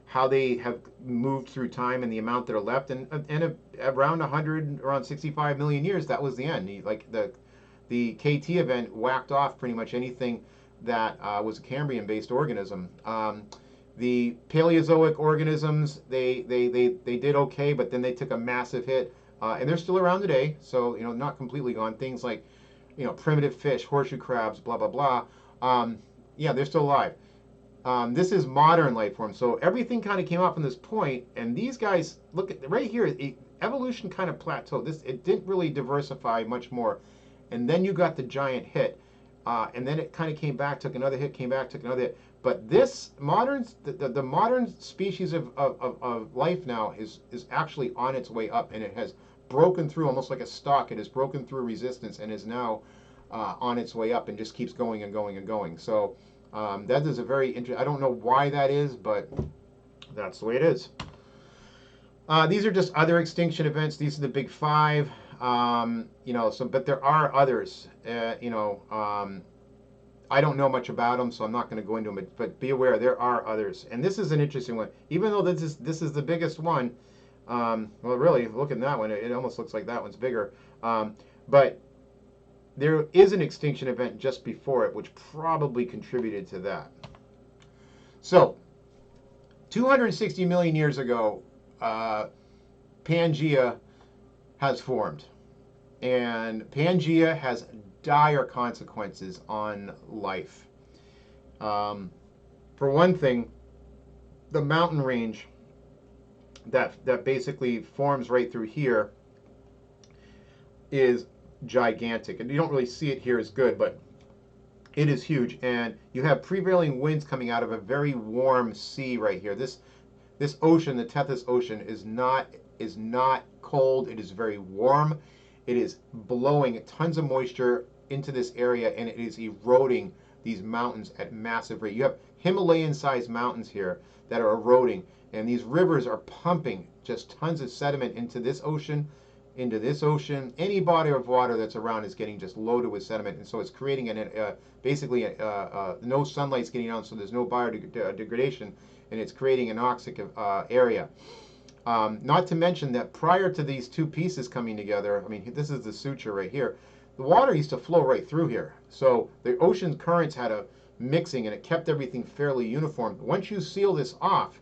how they have moved through time and the amount that are left, and around 65 million years, that was the end. Like the KT event whacked off pretty much anything that was a Cambrian-based organism. The Paleozoic organisms, they did okay, but then they took a massive hit. And they're still around today, so not completely gone. Things like primitive fish, horseshoe crabs, blah blah blah. Yeah, they're still alive. This is modern life form. So everything kind of came up from this point, and these guys, look at right here, evolution kind of plateaued. It didn't really diversify much more, and then you got the giant hit, and then it kind of came back, took another hit, came back, took another hit. But this modern, the modern species of life now is actually on its way up, and it has broken through almost like a stalk. It has broken through resistance and is now on its way up, and just keeps going and going and going. So. That is a very interesting. I don't know why that is, but that's the way it is. These are just other extinction events. These are the big five. But there are others. I don't know much about them, so I'm not going to go into them. But be aware, there are others. And this is an interesting one. Even though this is the biggest one. Well, really, look at that one. It almost looks like that one's bigger. But there is an extinction event just before it, which probably contributed to that. So, 260 million years ago, Pangaea has formed. And Pangaea has dire consequences on life. For one thing, the mountain range that basically forms right through here is gigantic, and you don't really see it here as good, but it is huge. And you have prevailing winds coming out of a very warm sea right here. This ocean, the Tethys Ocean, is not cold. It is very warm. It is blowing tons of moisture into this area, and it is eroding these mountains at massive rate. You have Himalayan-sized mountains here that are eroding, and these rivers are pumping just tons of sediment into this ocean. Any body of water that's around is getting just loaded with sediment, and so it's creating basically no sunlight's getting on, so there's no biodegradation, and it's creating an anoxic area. Not to mention that prior to these two pieces coming together, I mean, this is the suture right here, the water used to flow right through here. So the ocean currents had a mixing, and it kept everything fairly uniform. Once you seal this off,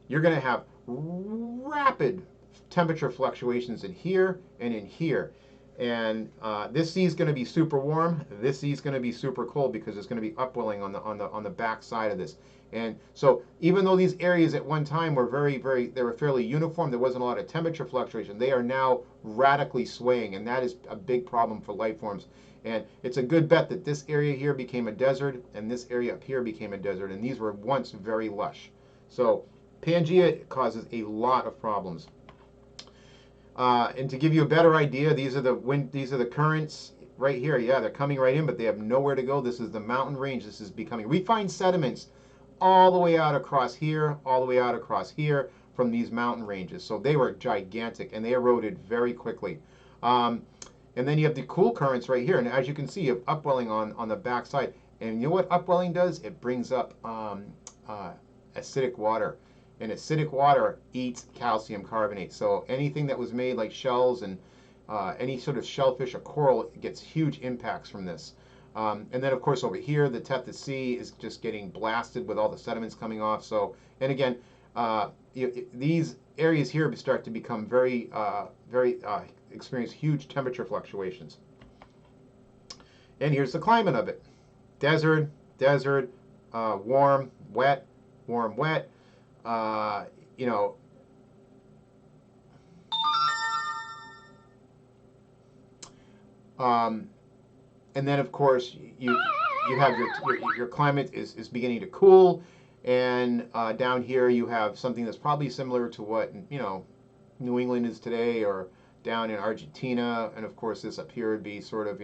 you're going to have rapid temperature fluctuations in here and in here. And this sea is going to be super warm. This sea is going to be super cold because it's going to be upwelling on the back side of this. And so even though these areas at one time were they were fairly uniform, there wasn't a lot of temperature fluctuation, they are now radically swaying, and that is a big problem for life forms. And it's a good bet that this area here became a desert, and this area up here became a desert, and these were once very lush. So Pangaea causes a lot of problems. And to give you a better idea, these are the currents right here. Yeah, they're coming right in, but they have nowhere to go. This is the mountain range. This is becoming. We find sediments all the way out across here, all the way out across here from these mountain ranges. So they were gigantic, and they eroded very quickly. And then you have the cool currents right here, and as you can see, you have upwelling on the back side. And you know what upwelling does? It brings up acidic water. And acidic water eats calcium carbonate. So anything that was made like shells and any sort of shellfish or coral gets huge impacts from this. And then, of course, over here, the Tethys Sea is just getting blasted with all the sediments coming off. So, and again, these areas here start to become experience huge temperature fluctuations. And here's the climate of it. Desert, warm, wet, warm, wet. And then of course you have your climate is beginning to cool, and down here you have something that's probably similar to what New England is today, or down in Argentina, and of course this up here would be sort of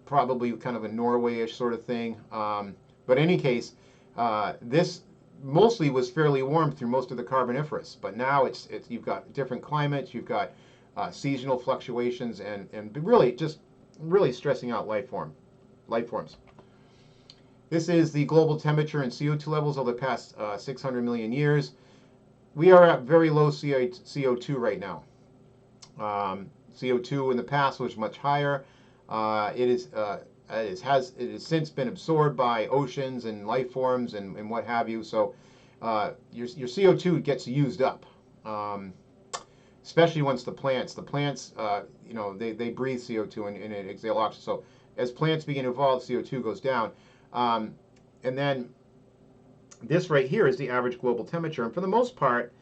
probably kind of a Norway-ish sort of thing. But in any case, this mostly was fairly warm through most of the Carboniferous, but now you've got different climates, you've got seasonal fluctuations, and really stressing out life forms. This is the global temperature and CO2 levels over the past 600 million years. We are at very low CO2 right now. CO2 in the past was much higher. It has since been absorbed by oceans and life forms and what have you. So your CO2 gets used up, especially once the plants they breathe CO2 and exhale oxygen. So as plants begin to evolve, CO2 goes down, and then This right here is the average global temperature. And for the most part,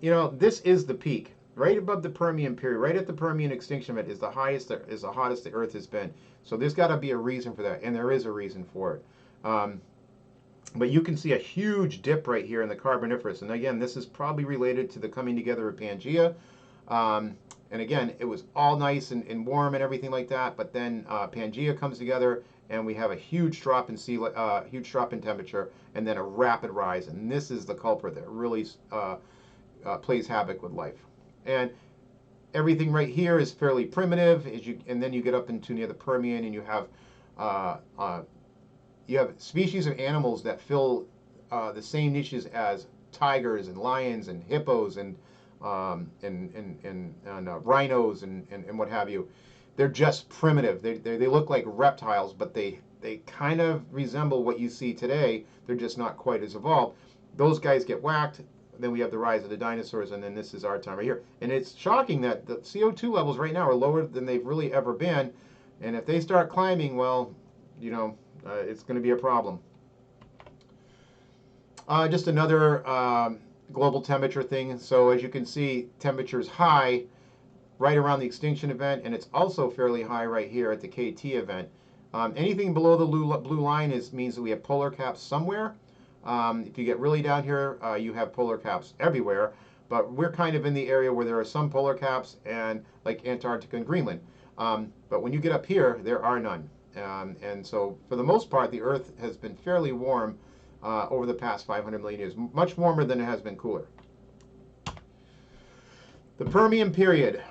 this is the peak. Right above the Permian period, right at the Permian Extinction Event is the highest, is the hottest the Earth has been. So there's got to be a reason for that, and there is a reason for it. But you can see a huge dip right here in the Carboniferous. And again, this is probably related to the coming together of Pangaea. And again, it was all nice and warm and everything like that. But then Pangaea comes together, and we have a huge drop in huge drop in temperature, and then a rapid rise. And this is the culprit that really plays havoc with life. And everything right here is fairly primitive. And then you get up into near the Permian, and you have species of animals that fill the same niches as tigers and lions and hippos and rhinos and what have you. They're just primitive. They look like reptiles, but they kind of resemble what you see today. They're just not quite as evolved. Those guys get whacked. Then we have the rise of the dinosaurs, and then this is our time right here. And it's shocking that the CO2 levels right now are lower than they've really ever been. And if they start climbing, well, it's going to be a problem. Just another global temperature thing. So as you can see, temperature is high right around the extinction event, and it's also fairly high right here at the KT event. Anything below the blue line means that we have polar caps somewhere. If you get really down here, you have polar caps everywhere, but we're kind of in the area where there are some polar caps, and like Antarctica and Greenland. But when you get up here, there are none. And so for the most part, the Earth has been fairly warm over the past 500 million years, much warmer than it has been cooler. The Permian period,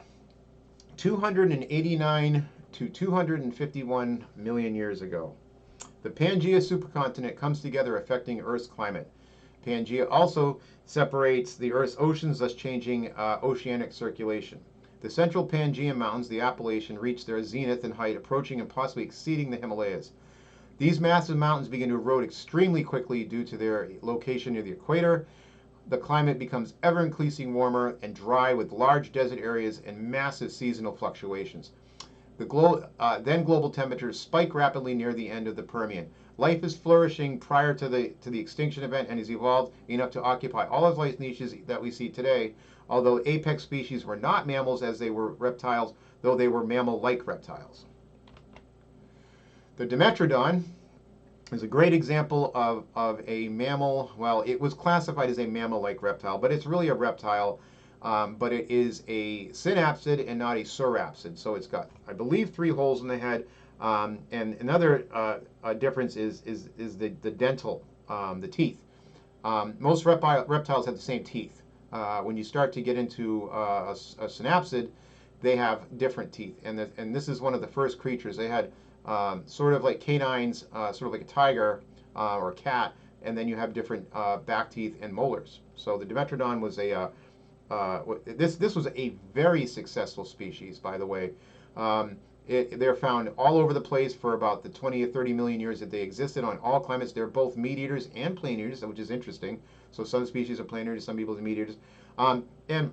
289 to 251 million years ago. The Pangaea supercontinent comes together, affecting Earth's climate. Pangaea also separates the Earth's oceans, thus changing oceanic circulation. The central Pangaean mountains, the Appalachian, reach their zenith in height, approaching and possibly exceeding the Himalayas. These massive mountains begin to erode extremely quickly due to their location near the equator. The climate becomes ever increasing warmer and dry, with large desert areas and massive seasonal fluctuations. Then global temperatures spike rapidly near the end of the Permian. Life is flourishing prior to the extinction event and has evolved enough to occupy all of life niches that we see today, although apex species were not mammals as they were reptiles, though they were mammal-like reptiles. The Dimetrodon is a great example of a mammal. Well, it was classified as a mammal-like reptile, but it's really a reptile. But it is a synapsid and not a surapsid. So it's got, I believe, 3 holes in the head. And another difference is the dental, the teeth. Most reptiles have the same teeth. When you start to get into a synapsid, they have different teeth. And this is one of the first creatures. They had sort of like canines, sort of like a tiger or a cat, and then you have different back teeth and molars. So the Dimetrodon was this was a very successful species, by the way. They're found all over the place for about the 20 or 30 million years that they existed on all climates. They're both meat eaters and plant eaters, which is interesting. So some species are plant eaters, some people are meat eaters. And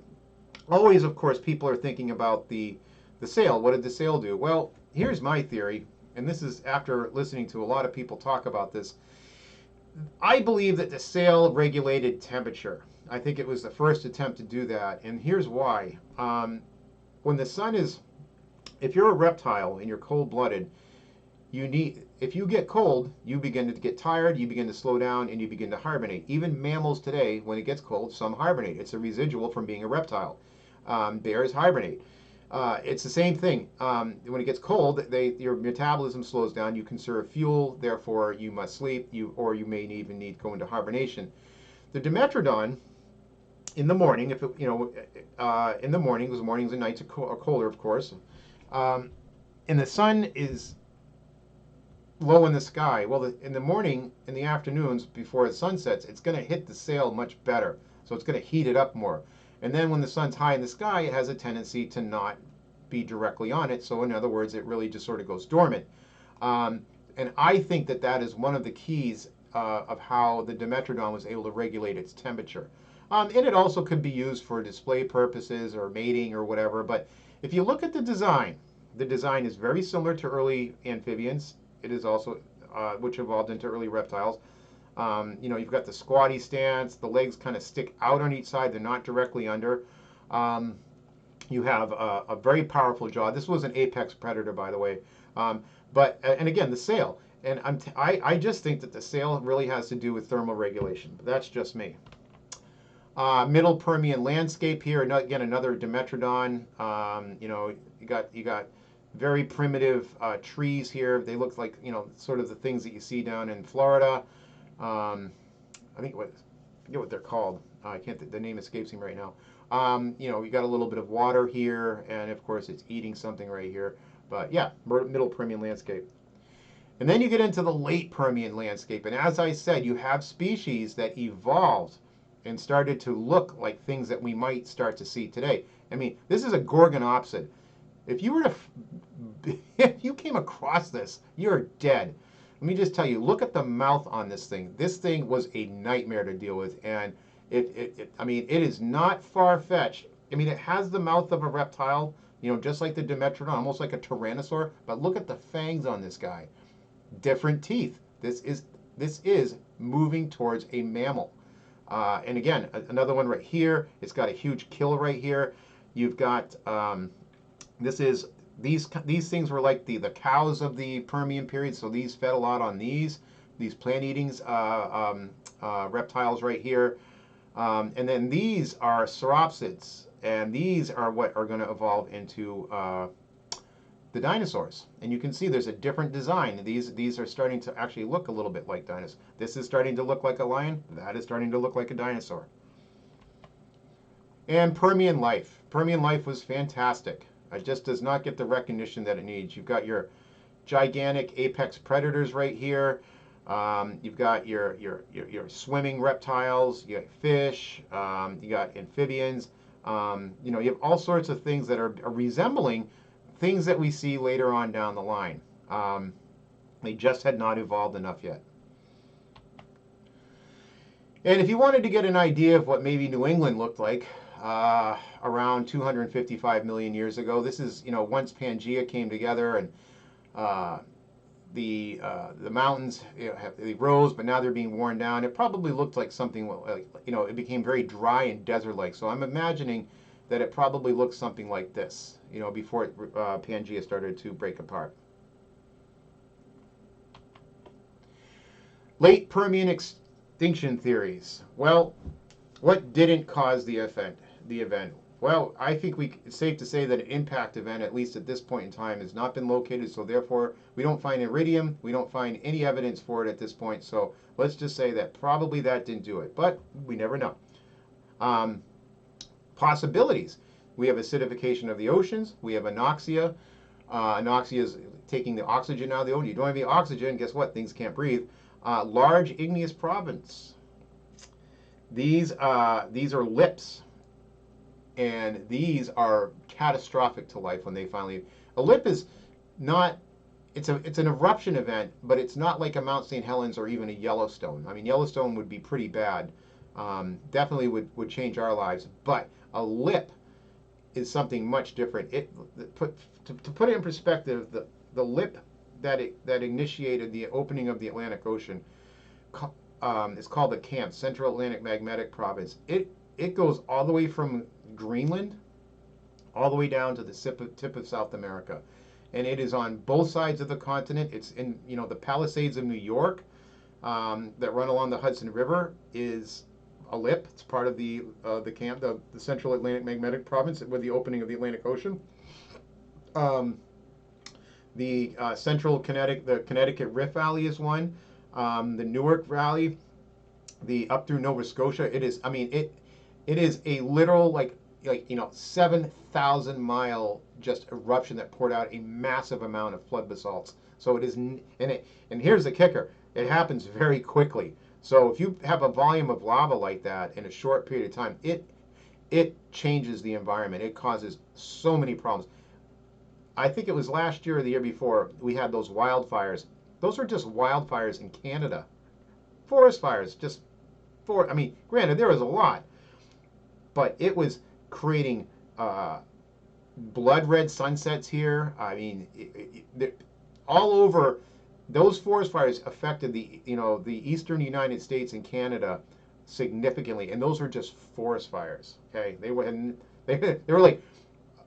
always, of course, people are thinking about the sail. What did the sail do? Well, here's my theory, and this is after listening to a lot of people talk about this. I believe that the sail regulated temperature. I think it was the first attempt to do that, and here's why. When the sun is, if you're a reptile and you're cold-blooded, if you get cold, you begin to get tired, you begin to slow down, and you begin to hibernate. Even mammals today, when it gets cold, some hibernate. It's a residual from being a reptile. Bears hibernate. It's the same thing. When it gets cold, your metabolism slows down. You conserve fuel, therefore you must sleep, or you may even need to go into hibernation. The Dimetrodon, in the morning, in the morning, because mornings and nights are colder, of course, and the sun is low in the sky. Well, in the morning, in the afternoons, before the sun sets, it's going to hit the sail much better. So it's going to heat it up more. And then when the sun's high in the sky, it has a tendency to not be directly on it. So in other words, it really just sort of goes dormant. And I think that is one of the keys of how the Dimetrodon was able to regulate its temperature. And it also could be used for display purposes or mating or whatever. But if you look at the design is very similar to early amphibians. It is also, which evolved into early reptiles. You've got the squatty stance. The legs kind of stick out on each side. They're not directly under. Um, you have a very powerful jaw. This was an apex predator, by the way. And again, the sail. And I just think that the sail really has to do with thermal regulation. But that's just me. Middle Permian landscape here. Again, another Dimetrodon. You got very primitive trees here. They look like sort of the things that you see down in Florida. I forget what they're called. I can't. The name escapes me right now. You got a little bit of water here, and of course it's eating something right here. But yeah, Middle Permian landscape. And then you get into the late Permian landscape, and as I said, you have species that evolved and started to look like things that we might start to see today. I mean, this is a Gorgonopsid. If you were to, if you came across this, you're dead. Let me just tell you, look at the mouth on this thing. This thing was a nightmare to deal with, and I mean, it is not far-fetched. I mean, it has the mouth of a reptile, just like the Dimetrodon, almost like a tyrannosaur. But look at the fangs on this guy. Different teeth. This is moving towards a mammal. And again, another one right here. It's got a huge kill right here. You've got these things were like the cows of the Permian period. So these fed a lot on these plant-eating reptiles right here. And then these are sauropsids, and these are what are going to evolve into the dinosaurs. And you can see there's a different design. These are starting to actually look a little bit like dinosaurs. This is starting to look like a lion. That is starting to look like a dinosaur. And Permian life. Permian life was fantastic. It just does not get the recognition that it needs. You've got your gigantic apex predators right here. You've got your swimming reptiles. You got fish. You got amphibians. You have all sorts of things that are resembling things that we see later on down the line. They just had not evolved enough yet. And if you wanted to get an idea of what maybe New England looked like around 255 million years ago, this is once Pangaea came together, and the mountains they rose, but now they're being worn down. It probably looked like something like it became very dry and desert-like. So I'm imagining that it probably looks something like this, before Pangaea started to break apart. Late Permian extinction theories. Well, what didn't cause the event? Well, I think it's safe to say that an impact event, at least at this point in time, has not been located. So therefore, we don't find iridium. We don't find any evidence for it at this point. So let's just say that probably that didn't do it. But we never know. Possibilities. We have acidification of the oceans. We have anoxia. Anoxia is taking the oxygen out of the ocean. You don't have any oxygen, guess what? Things can't breathe. Large igneous province. These are lips. And these are catastrophic to life when they finally. A lip is not. It's an eruption event, but it's not like a Mount St. Helens or even a Yellowstone. I mean, Yellowstone would be pretty bad. Definitely would change our lives. But a lip is something much different. To put it in perspective, the lip that initiated the opening of the Atlantic Ocean is called the CAMP, Central Atlantic Magmatic Province. It goes all the way from Greenland all the way down to the tip of South America, and it is on both sides of the continent. It's in the Palisades of New York that run along the Hudson River is a lip. It's part of the CAMP, the Central Atlantic Magmatic Province, with the opening of the Atlantic Ocean. The Connecticut Rift Valley is one. The Newark Valley, up through Nova Scotia. It is. I mean, it is a literal 7,000 mile just eruption that poured out a massive amount of flood basalts. So it is, and here's the kicker: it happens very quickly. So if you have a volume of lava like that in a short period of time, it changes the environment. It causes so many problems. I think it was last year or the year before we had those wildfires. Those were just wildfires in Canada. Forest fires, I mean, granted, there was a lot, but it was creating blood red sunsets here. I mean, all over those forest fires affected the eastern United States and Canada significantly, and those were just forest fires. Okay, they were like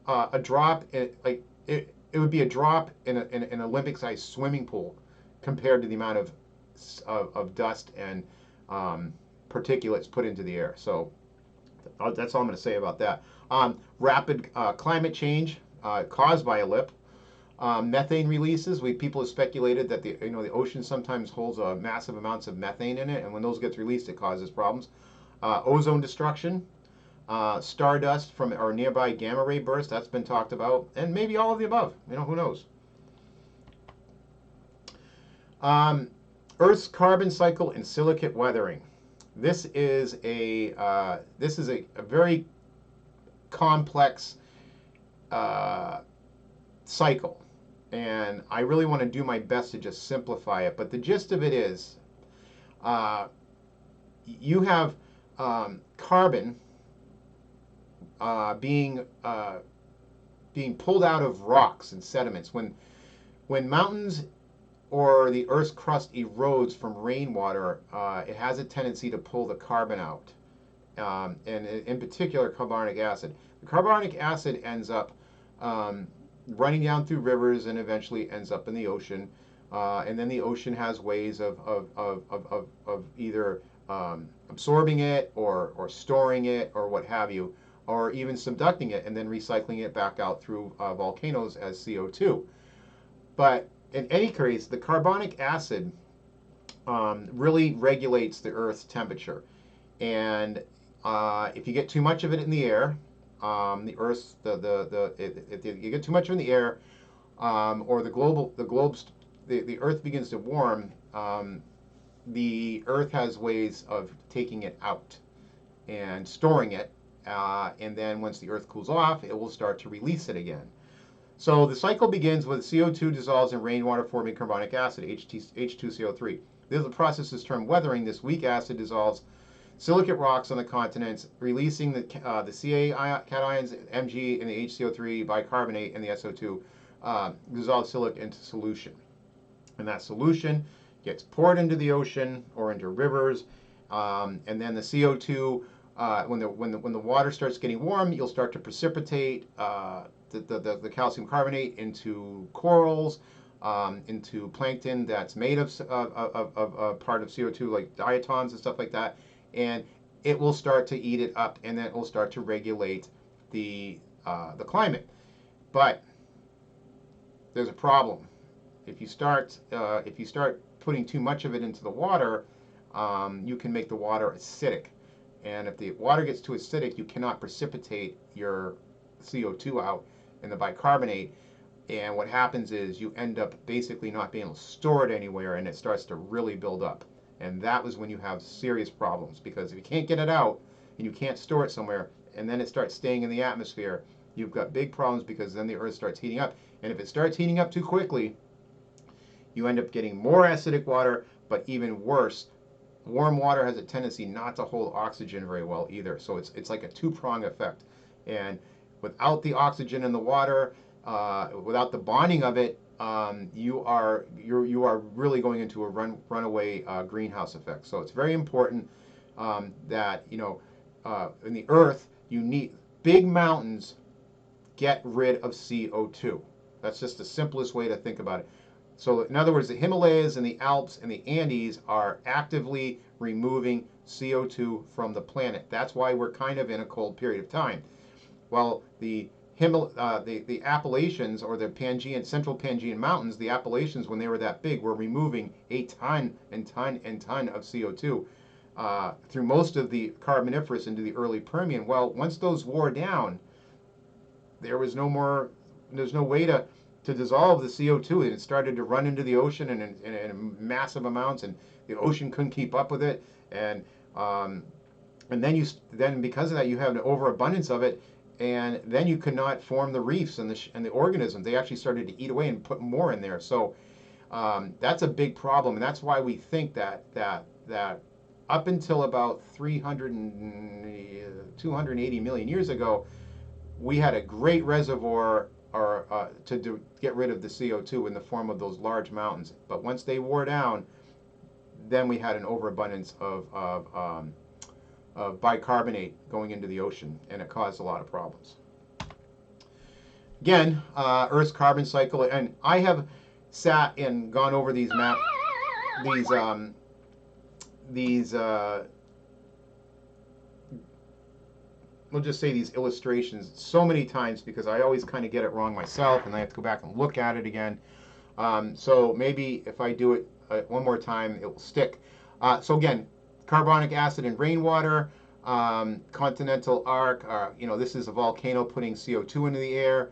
a drop in, like it would be a drop in an Olympic-sized swimming pool compared to the amount of dust and particulates put into the air. So that's all I'm going to say about that. Rapid climate change caused by a lip. Methane releases. People have speculated that the ocean sometimes holds massive amounts of methane in it, and when those gets released, it causes problems. Ozone destruction. Stardust from our nearby gamma ray burst. That's been talked about, and maybe all of the above. Who knows? Earth's carbon cycle and silicate weathering. This is a very complex cycle, and I really want to do my best to just simplify it. But the gist of it is, you have carbon being pulled out of rocks and sediments when mountains or the Earth's crust erodes from rainwater. It has a tendency to pull the carbon out, and in particular carbonic acid. The carbonic acid ends up running down through rivers and eventually ends up in the ocean, and then the ocean has ways of either absorbing it or storing it or what have you, or even subducting it and then recycling it back out through volcanoes as CO2. But in any case, the carbonic acid really regulates the Earth's temperature, and if you get too much of it in the air, the Earth's if you get too much in the air, or the Earth begins to warm, the Earth has ways of taking it out and storing it, and then once the Earth cools off, it will start to release it again. So the cycle begins with CO2 dissolves in rainwater forming carbonic acid, H2CO3. The process is termed weathering. This weak acid dissolves silicate rocks on the continents, releasing the Ca cations, Mg, and the HCO3 bicarbonate and the SO2 dissolved silica into solution. And that solution gets poured into the ocean or into rivers, and then the CO2, when the water starts getting warm, you'll start to precipitate the calcium carbonate into corals, into plankton that's made of part of CO2, like diatoms and stuff like that, and it will start to eat it up, and then it will start to regulate the climate. But there's a problem. If you start putting too much of it into the water, you can make the water acidic, and if the water gets too acidic, you cannot precipitate your CO2 out in the bicarbonate, and what happens is you end up basically not being able to store it anywhere, and it starts to really build up, and that was when you have serious problems, because if you can't get it out and you can't store it somewhere, and then it starts staying in the atmosphere, you've got big problems, because then the Earth starts heating up, and if it starts heating up too quickly, you end up getting more acidic water. But even worse, warm water has a tendency not to hold oxygen very well either, so it's like a two-prong effect, and without the oxygen in the water, without the bonding of it, you are really going into a runaway greenhouse effect. So it's very important that in the Earth, you need big mountains get rid of CO2. That's just the simplest way to think about it. So in other words, the Himalayas and the Alps and the Andes are actively removing CO2 from the planet. That's why we're kind of in a cold period of time. Well, the Appalachians, or the Central Pangaean Mountains, the Appalachians, when they were that big, were removing a ton and ton and ton of CO2 through most of the Carboniferous into the early Permian. Well, once those wore down, there's no way to dissolve the CO2, and it started to run into the ocean in massive amounts, and the ocean couldn't keep up with it, and then because of that, you have an overabundance of it, and then you could not form the reefs and the organisms. They actually started to eat away and put more in there. So that's a big problem, and that's why we think that up until about 280 million years ago, we had a great reservoir to get rid of the CO2 in the form of those large mountains. But once they wore down, then we had an overabundance of bicarbonate going into the ocean, and it caused a lot of problems. Again, Earth's carbon cycle, and I have sat and gone over these maps, these we'll just say these illustrations so many times because I always kind of get it wrong myself, and I have to go back and look at it again. So maybe if I do it one more time, it will stick. So again, carbonic acid and rainwater, continental arc. This is a volcano putting CO2 into the air.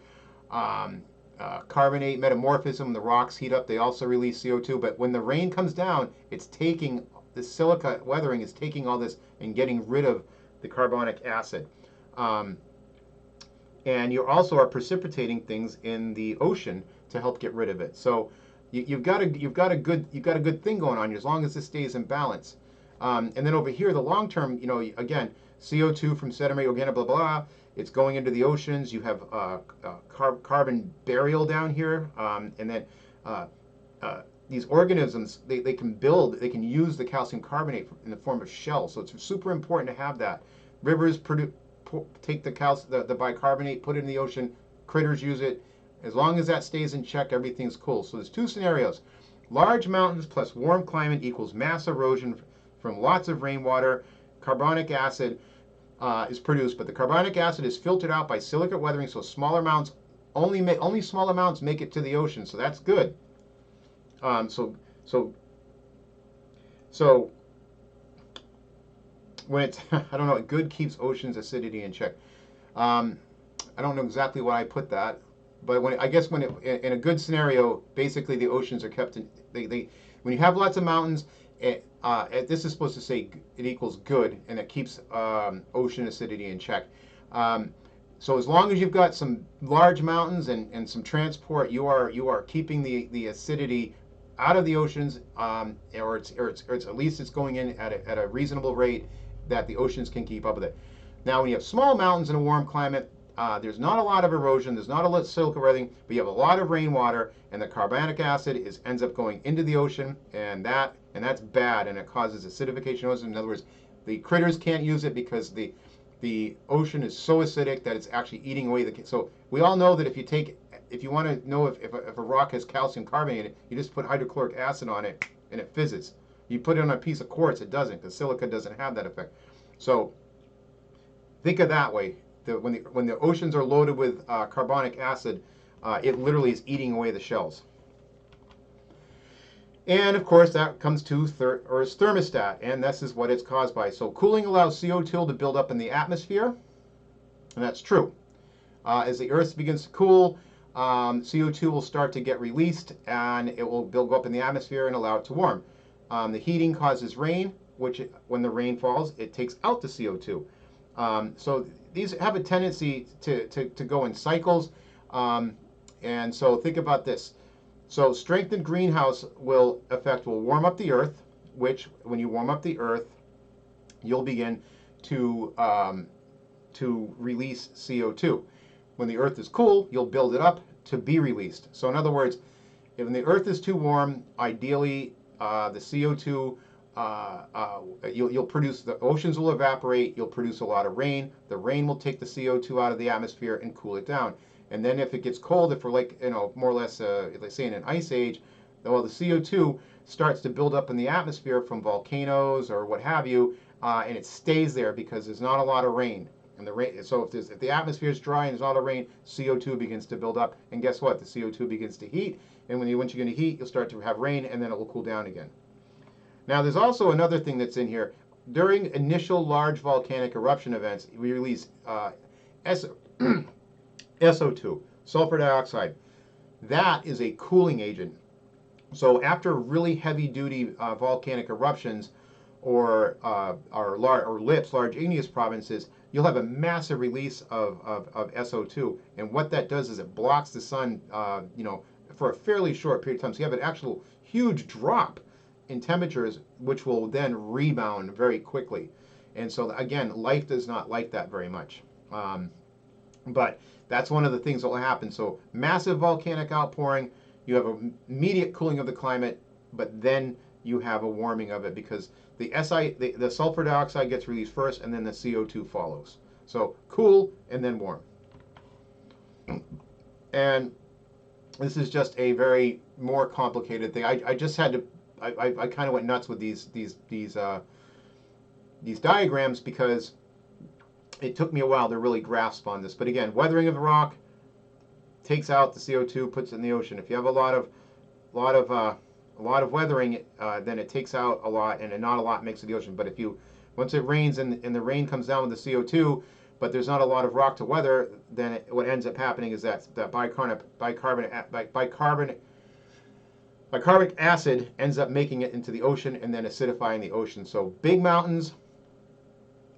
Carbonate metamorphism, the rocks heat up, they also release CO2, but when the rain comes down, it's taking, the silica weathering is taking all this and getting rid of the carbonic acid. And you also are precipitating things in the ocean to help get rid of it. So you've got a good thing going on as long as this stays in balance. And then over here, the long term, again, CO2 from sedimentary organic, blah, blah, it's going into the oceans. You have carbon burial down here. And then these organisms, they can use the calcium carbonate in the form of shells. So it's super important to have that. Rivers take the bicarbonate, put it in the ocean. Critters use it. As long as that stays in check, everything's cool. So there's two scenarios. Large mountains plus warm climate equals mass erosion from lots of rainwater. Carbonic acid is produced, but the carbonic acid is filtered out by silicate weathering, so smaller amounts only small amounts make it to the ocean, so that's good. So when it's I don't know, good keeps oceans acidity in check. I don't know exactly why I put that, but I guess in a good scenario, basically the oceans are kept in. When you have lots of mountains, this is supposed to say it equals good, and it keeps ocean acidity in check. So as long as you've got some large mountains and some transport, you are keeping the acidity out of the oceans, or it's at least it's going in at a reasonable rate that the oceans can keep up with it. Now, when you have small mountains in a warm climate, there's not a lot of erosion, there's not a lot of silica weathering, but you have a lot of rainwater, and the carbonic acid ends up going into the ocean, and that's bad, and it causes acidification of ocean. In other words, the critters can't use it because the ocean is so acidic that it's actually eating away so we all know that if you want to know if a rock has calcium carbonate in it, you just put hydrochloric acid on it and it fizzes. You put it on a piece of quartz, it doesn't, because silica doesn't have that effect. So think of that way. When the oceans are loaded with carbonic acid, it literally is eating away the shells. And of course, that comes to Earth's thermostat, and this is what it's caused by. So cooling allows CO2 to build up in the atmosphere, and that's true. As the Earth begins to cool, CO2 will start to get released, and it will go up in the atmosphere and allow it to warm. The heating causes rain, which when the rain falls, it takes out the CO2. So these have a tendency to go in cycles, and so think about this. So strengthened greenhouse effect will warm up the Earth, which when you warm up the Earth, you'll begin to release CO2. When the Earth is cool, you'll build it up to be released. So in other words, if the Earth is too warm, ideally the CO2 you'll produce, the oceans will evaporate, you'll produce a lot of rain, the rain will take the CO2 out of the atmosphere and cool it down. And then if it gets cold, if we're like, more or less, let's say in an ice age, well, the CO2 starts to build up in the atmosphere from volcanoes or what have you, and it stays there because there's not a lot of rain. And so if the atmosphere is dry and there's not a lot of rain, CO2 begins to build up, and guess what? The CO2 begins to heat, and once you're going to heat, you'll start to have rain, and then it will cool down again. Now, there's also another thing that's in here. During initial large volcanic eruption events, we release SO2, sulfur dioxide. That is a cooling agent. So after really heavy-duty volcanic eruptions or LIPS, large igneous provinces, you'll have a massive release of SO2. And what that does is it blocks the sun, for a fairly short period of time. So you have an actual huge drop in temperatures, which will then rebound very quickly. And so again, life does not like that very much. But that's one of the things that will happen. So massive volcanic outpouring, you have an immediate cooling of the climate, but then you have a warming of it because the sulfur dioxide gets released first, and then the CO2 follows. So cool and then warm. And this is just a very more complicated thing. I just had to. I kind of went nuts with these diagrams because it took me a while to really grasp on this. But again, weathering of the rock takes out the CO2, puts it in the ocean. If you have a lot of weathering, then it takes out a lot, and not a lot makes it the ocean. But if you once it rains and the rain comes down with the CO2, but there's not a lot of rock to weather, then what ends up happening is that bicarbonic acid ends up making it into the ocean and then acidifying the ocean. So big mountains,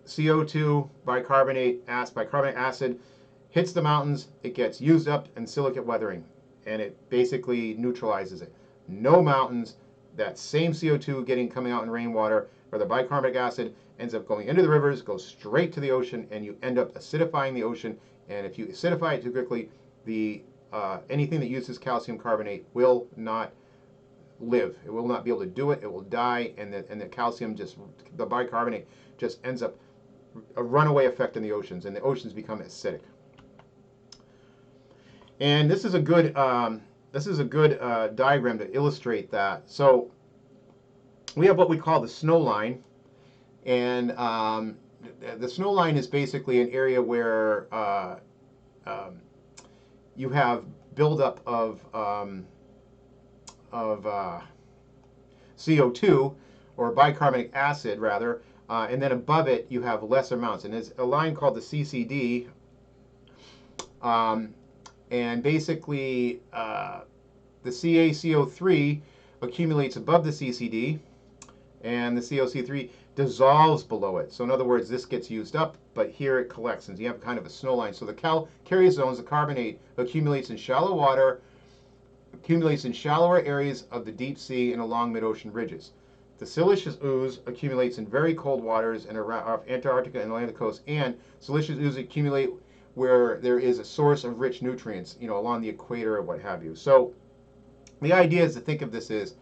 CO2, bicarbonate acid hits the mountains, it gets used up in silicate weathering, and it basically neutralizes it. No mountains, that same CO2 coming out in rainwater, or the bicarbonate acid ends up going into the rivers, goes straight to the ocean, and you end up acidifying the ocean. And if you acidify it too quickly, anything that uses calcium carbonate will not live. It will not be able to do it. It will die, and the calcium the bicarbonate just ends up a runaway effect in the oceans, and the oceans become acidic. And this is a good diagram to illustrate that. So we have what we call the snow line, and the snow line is basically an area where you have buildup of CO2 or bicarbonic acid rather, and then above it you have lesser amounts. And there's a line called the CCD, and basically the CaCO3 accumulates above the CCD, and the CaCO3 dissolves below it. So in other words, this gets used up, but here it collects, and you have kind of a snow line. So the calcareous zones, the carbonate, accumulates in shallow water, accumulates in shallower areas of the deep sea and along mid-ocean ridges. The siliceous ooze accumulates in very cold waters and around Antarctica and Atlantic coast, and siliceous ooze accumulate where there is a source of rich nutrients, along the equator or what have you. So the idea is to think of this is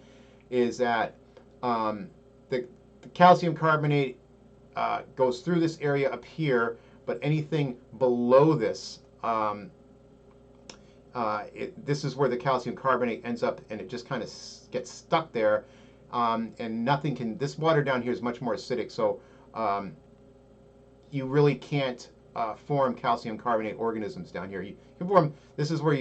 that the calcium carbonate goes through this area up here, but anything below this, this is where the calcium carbonate ends up, and it just kind of gets stuck there, and nothing can. This water down here is much more acidic, so you really can't form calcium carbonate organisms down here. You can form. This is where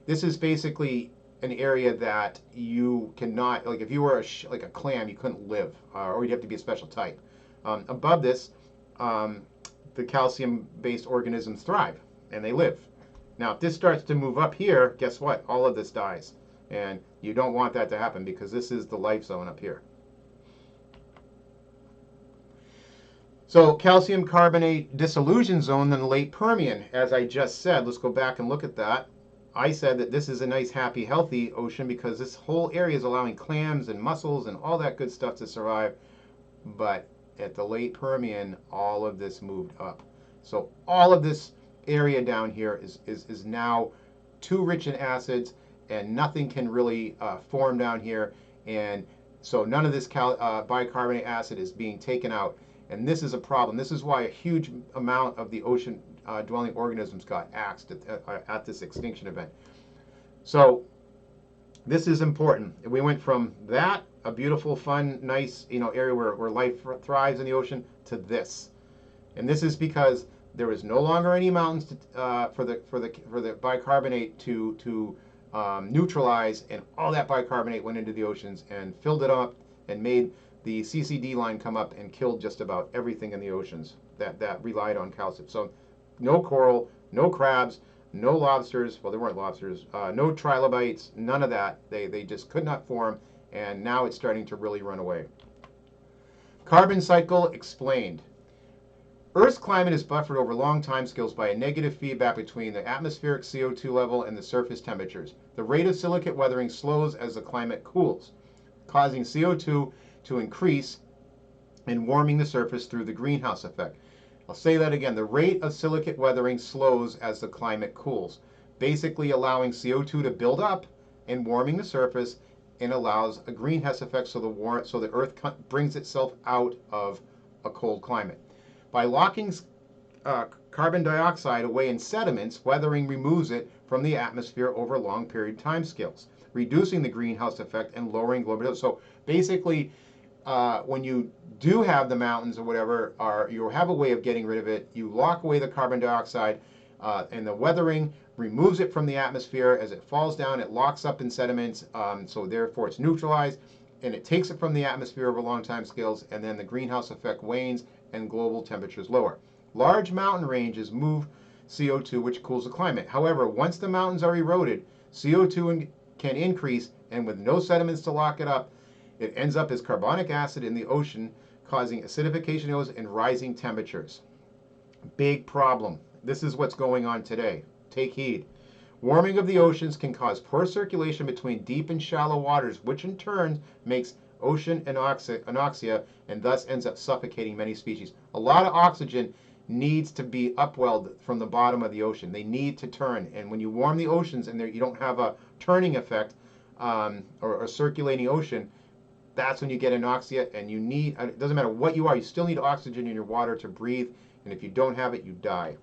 this is basically an area that you cannot, like if you were like a clam, you couldn't live, or you'd have to be a special type. Above this, the calcium-based organisms thrive, and they live. Now, if this starts to move up here, guess what? All of this dies. And you don't want that to happen because this is the life zone up here. So calcium carbonate dissolution zone in the late Permian, as I just said. Let's go back and look at that. I said that this is a nice, happy, healthy ocean because this whole area is allowing clams and mussels and all that good stuff to survive. But at the late Permian, all of this moved up. So all of this area down here is now too rich in acids, and nothing can really form down here. And so none of this bicarbonate acid is being taken out. And this is a problem. This is why a huge amount of the ocean dwelling organisms got axed at this extinction event. So this is important. We went from that, a beautiful, fun, nice area where life thrives in the ocean, to this. And this is because there is no longer any mountains for the bicarbonate to neutralize, and all that bicarbonate went into the oceans and filled it up and made the CCD line come up and killed just about everything in the oceans that relied on calcium. So no coral, no crabs, no lobsters. Well, there weren't lobsters. No trilobites, none of that. They just could not form, and now it's starting to really run away. Carbon cycle explained. Earth's climate is buffered over long timescales by a negative feedback between the atmospheric CO2 level and the surface temperatures. The rate of silicate weathering slows as the climate cools, causing CO2 to increase and warming the surface through the greenhouse effect. I'll say that again. The rate of silicate weathering slows as the climate cools, basically allowing CO2 to build up and warming the surface, and allows a greenhouse effect so the Earth brings itself out of a cold climate. By locking carbon dioxide away in sediments, weathering removes it from the atmosphere over long period timescales, reducing the greenhouse effect and lowering global. So basically, when you do have the mountains or whatever, you have a way of getting rid of it. You lock away the carbon dioxide, and the weathering removes it from the atmosphere. As it falls down, it locks up in sediments, so therefore it's neutralized, and it takes it from the atmosphere over long time scales, and then the greenhouse effect wanes and global temperatures lower. Large mountain ranges move CO2, which cools the climate. However, once the mountains are eroded, CO2 can increase, and with no sediments to lock it up, it ends up as carbonic acid in the ocean, causing acidification and rising temperatures. Big problem. This is what's going on today. Take heed. Warming of the oceans can cause poor circulation between deep and shallow waters, which in turn makes ocean anoxia and thus ends up suffocating many species. A lot of oxygen needs to be upwelled from the bottom of the ocean. They need to turn, and when you warm the oceans and you don't have a turning effect or a circulating ocean, that's when you get anoxia, and you need, it doesn't matter what you are, you still need oxygen in your water to breathe, and if you don't have it, you die.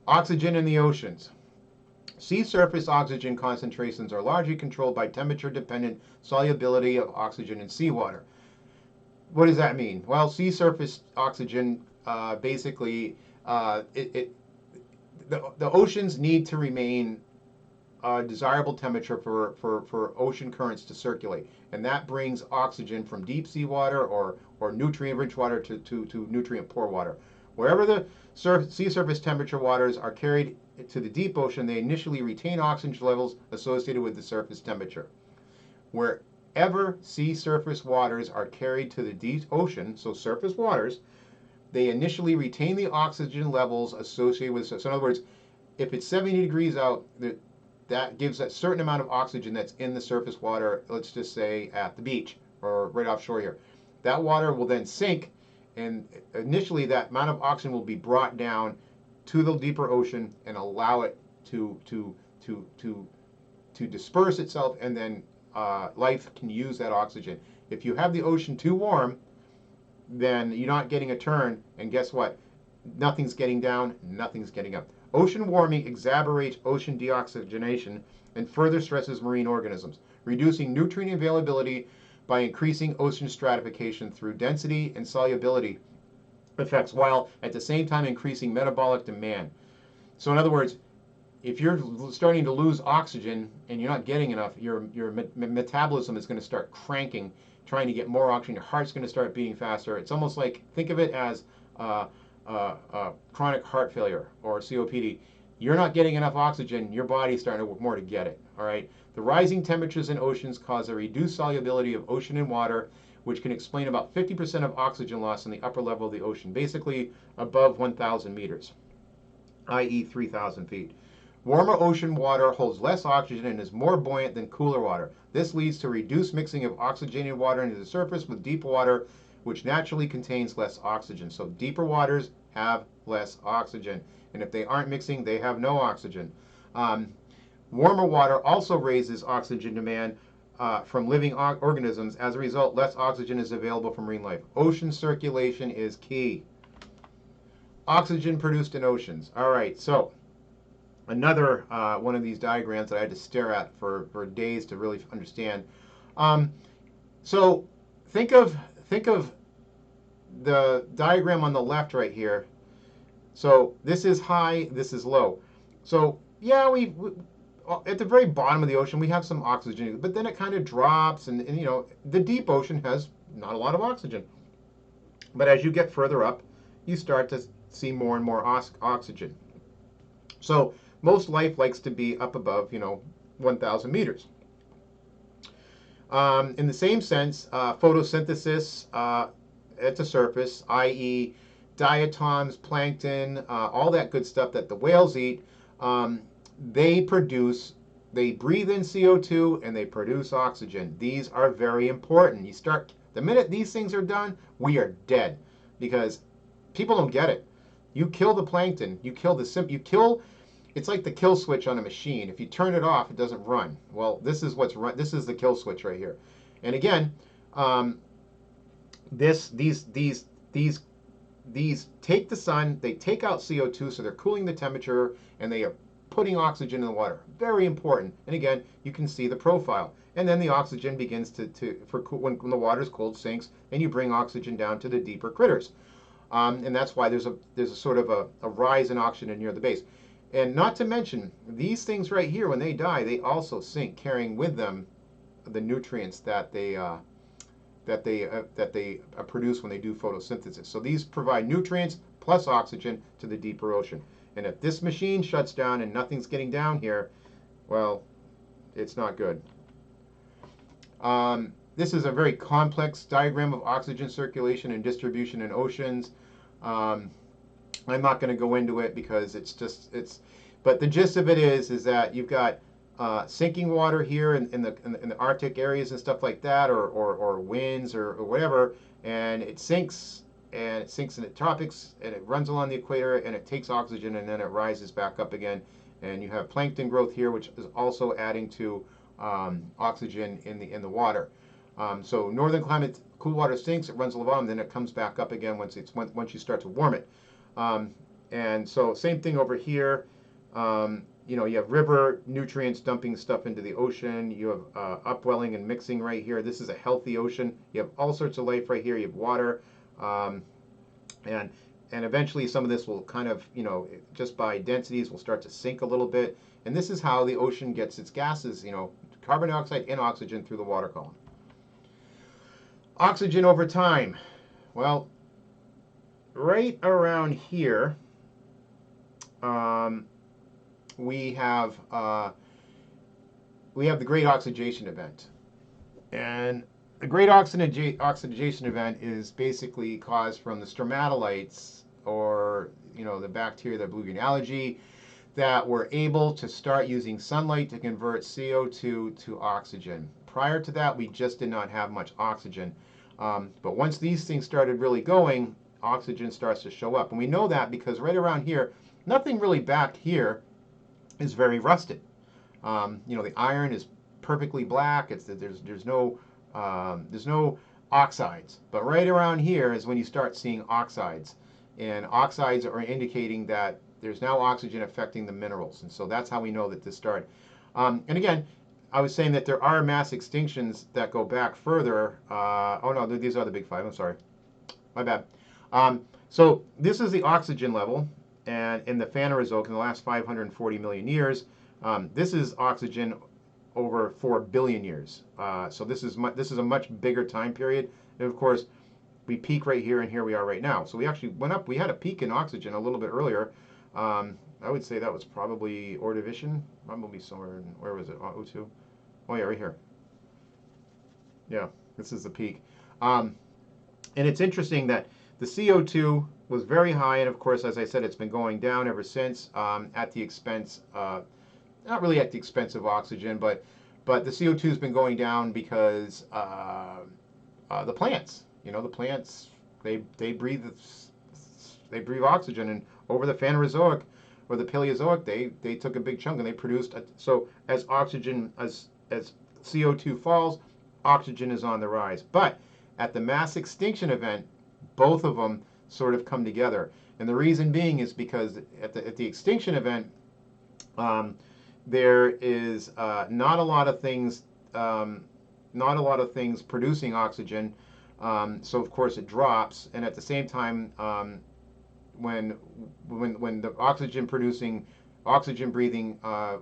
Oxygen in the oceans. Sea surface oxygen concentrations are largely controlled by temperature-dependent solubility of oxygen in seawater. What does that mean? Well, sea surface oxygen, basically, the oceans need to remain a desirable temperature for ocean currents to circulate, and that brings oxygen from deep sea water or nutrient-rich water to nutrient-poor water. Wherever the sea surface temperature waters are carried to the deep ocean, they initially retain oxygen levels associated with the surface temperature. Wherever sea surface waters are carried to the deep ocean, so surface waters, they initially retain the oxygen levels associated with. So in other words, if it's 70 degrees out, that gives a certain amount of oxygen that's in the surface water, let's just say at the beach or right offshore here. That water will then sink, and initially that amount of oxygen will be brought down to the deeper ocean and allow it to disperse itself, and then life can use that oxygen. If you have the ocean too warm, then you're not getting a turn, and guess what? Nothing's getting down, nothing's getting up. Ocean warming exacerbates ocean deoxygenation and further stresses marine organisms, reducing nutrient availability by increasing ocean stratification through density and solubility effects, while at the same time increasing metabolic demand. So in other words, if you're starting to lose oxygen and you're not getting enough, your metabolism is going to start cranking, trying to get more oxygen. Your heart's going to start beating faster. It's almost like, think of it as chronic heart failure or COPD. You're not getting enough oxygen, your body's starting to work more to get it. All right. The rising temperatures in oceans cause a reduced solubility of ocean and water, which can explain about 50% of oxygen loss in the upper level of the ocean, basically above 1,000 meters, i.e. 3,000 feet. Warmer ocean water holds less oxygen and is more buoyant than cooler water. This leads to reduced mixing of oxygenated water into the surface with deep water, which naturally contains less oxygen. So deeper waters have less oxygen, and if they aren't mixing, they have no oxygen. Warmer water also raises oxygen demand from living organisms. As a result, less oxygen is available for marine life. Ocean circulation is key. Oxygen produced in oceans. All right, so another one of these diagrams that I had to stare at for days to really understand. So think of the diagram on the left right here. So this is high, this is low. So yeah, we at the very bottom of the ocean we have some oxygen, but then it kind of drops, and you know, the deep ocean has not a lot of oxygen. But as you get further up, you start to see more and more oxygen. So most life likes to be up above, 1,000 meters. In the same sense, photosynthesis at the surface, i.e. diatoms, plankton, all that good stuff that the whales eat, they breathe in CO2 and they produce oxygen. These are very important. The minute these things are done, we are dead, because people don't get it. You kill the plankton, you kill it's like the kill switch on a machine. If you turn it off, it doesn't run. Well, this is this is the kill switch right here. And again, these take the sun, they take out CO2, so they're cooling the temperature, and they are putting oxygen in the water. Very important. And again, you can see the profile. And then the oxygen begins when the water is cold, sinks, and you bring oxygen down to the deeper critters. And that's why there's a sort of a rise in oxygen near the base. And not to mention, these things right here, when they die, they also sink, carrying with them the nutrients that they produce when they do photosynthesis. So these provide nutrients plus oxygen to the deeper ocean. And if this machine shuts down and nothing's getting down here, well, it's not good. This is a very complex diagram of oxygen circulation and distribution in oceans. I'm not going to go into it because but the gist of it is that you've got sinking water here in the Arctic areas and stuff like that, or winds or whatever, and it sinks in the tropics, and it runs along the equator, and it takes oxygen, and then it rises back up again, and you have plankton growth here, which is also adding to oxygen in the water. So northern climate, cool water sinks, it runs to the bottom, then it comes back up again once you start to warm it. And so same thing over here. You have river nutrients dumping stuff into the ocean. You have upwelling and mixing right here. This is a healthy ocean. You have all sorts of life right here. You have water, and eventually some of this will kind of, just by densities, will start to sink a little bit. And this is how the ocean gets its gases, carbon dioxide and oxygen through the water column. Oxygen over time. Well, right around here, we have the Great Oxidation Event, and the Great Oxidation Event is basically caused from the stromatolites, or the bacteria that blue-green algae, that were able to start using sunlight to convert CO2 to oxygen. Prior to that, we just did not have much oxygen, but once these things started really going, oxygen starts to show up, and we know that because right around here, nothing really back here is very rusted. The iron is perfectly black. There's no oxides. But right around here is when you start seeing oxides, and oxides are indicating that there's now oxygen affecting the minerals, and so that's how we know that this started. And again, I was saying that there are mass extinctions that go back further. Oh no, these are the big five. I'm sorry, my bad. So this is the oxygen level. And in the Phanerozoic, in the last 540 million years, this is oxygen over 4 billion years. So this is a much bigger time period. And of course, we peak right here, and here we are right now. So we actually went up. We had a peak in oxygen a little bit earlier. I would say that was probably Ordovician, probably somewhere in, where was it? O2? Oh yeah, right here. Yeah, this is the peak. And it's interesting that the CO2 was very high, and of course, as I said, it's been going down ever since, at the expense, not really at the expense of oxygen, but the CO2 has been going down because the plants, the plants, they breathe oxygen, and over the Phanerozoic or the Paleozoic, they took a big chunk and they produced. So as CO2 falls, oxygen is on the rise. But at the mass extinction event, both of them sort of come together, and the reason being is because at the extinction event, there is not a lot of things producing oxygen, so of course it drops, and at the same time, when the oxygen breathing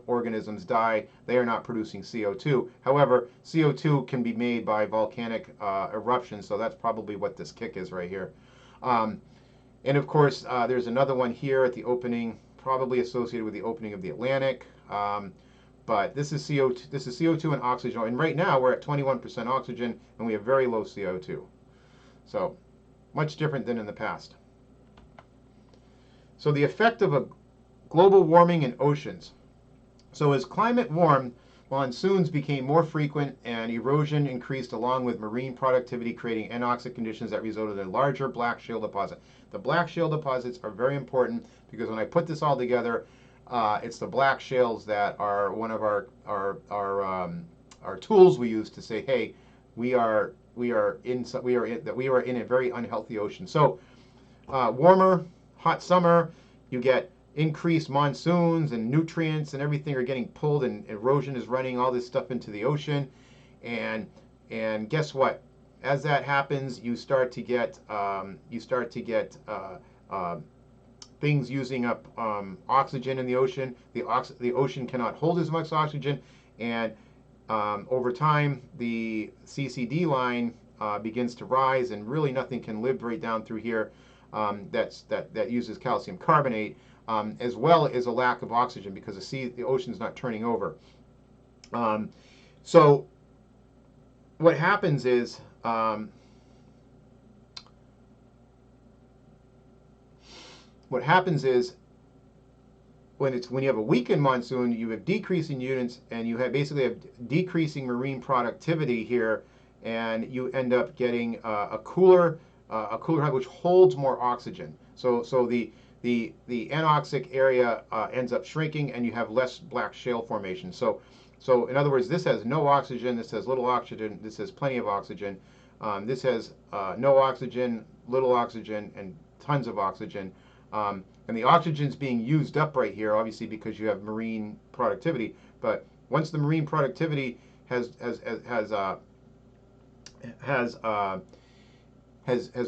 organisms die, they are not producing CO2. However, CO2 can be made by volcanic eruptions, so that's probably what this kick is right here. And of course, there's another one here at the opening, probably associated with the opening of the Atlantic. But this is CO2. This is CO2 and oxygen. And right now we're at 21% oxygen, and we have very low CO2. So much different than in the past. So the effect of a global warming in oceans. So as climate warmed, Monsoons became more frequent and erosion increased along with marine productivity, creating anoxic conditions that resulted in larger black shale deposit. The black shale deposits are very important because when I put this all together, it's the black shales that are one of our tools we use to say, hey, we are in a very unhealthy ocean. So warmer, hot summer, you get increased monsoons and nutrients and everything are getting pulled, and erosion is running all this stuff into the ocean. And guess what? As that happens, you start to get things using up oxygen in the ocean. The ocean cannot hold as much oxygen, and over time, the CCD line begins to rise, and really nothing can live right down through here that uses calcium carbonate, as well as a lack of oxygen because the ocean's not turning over. So what happens is when you have a weakened monsoon, you have decreasing units, and you basically have decreasing marine productivity here, and you end up getting a cooler high, which holds more oxygen. So the anoxic area ends up shrinking, and you have less black shale formation. So in other words, this has no oxygen, this has little oxygen, this has plenty of oxygen. This has no oxygen, little oxygen, and tons of oxygen. And the oxygen is being used up right here, obviously, because you have marine productivity. But once the marine productivity has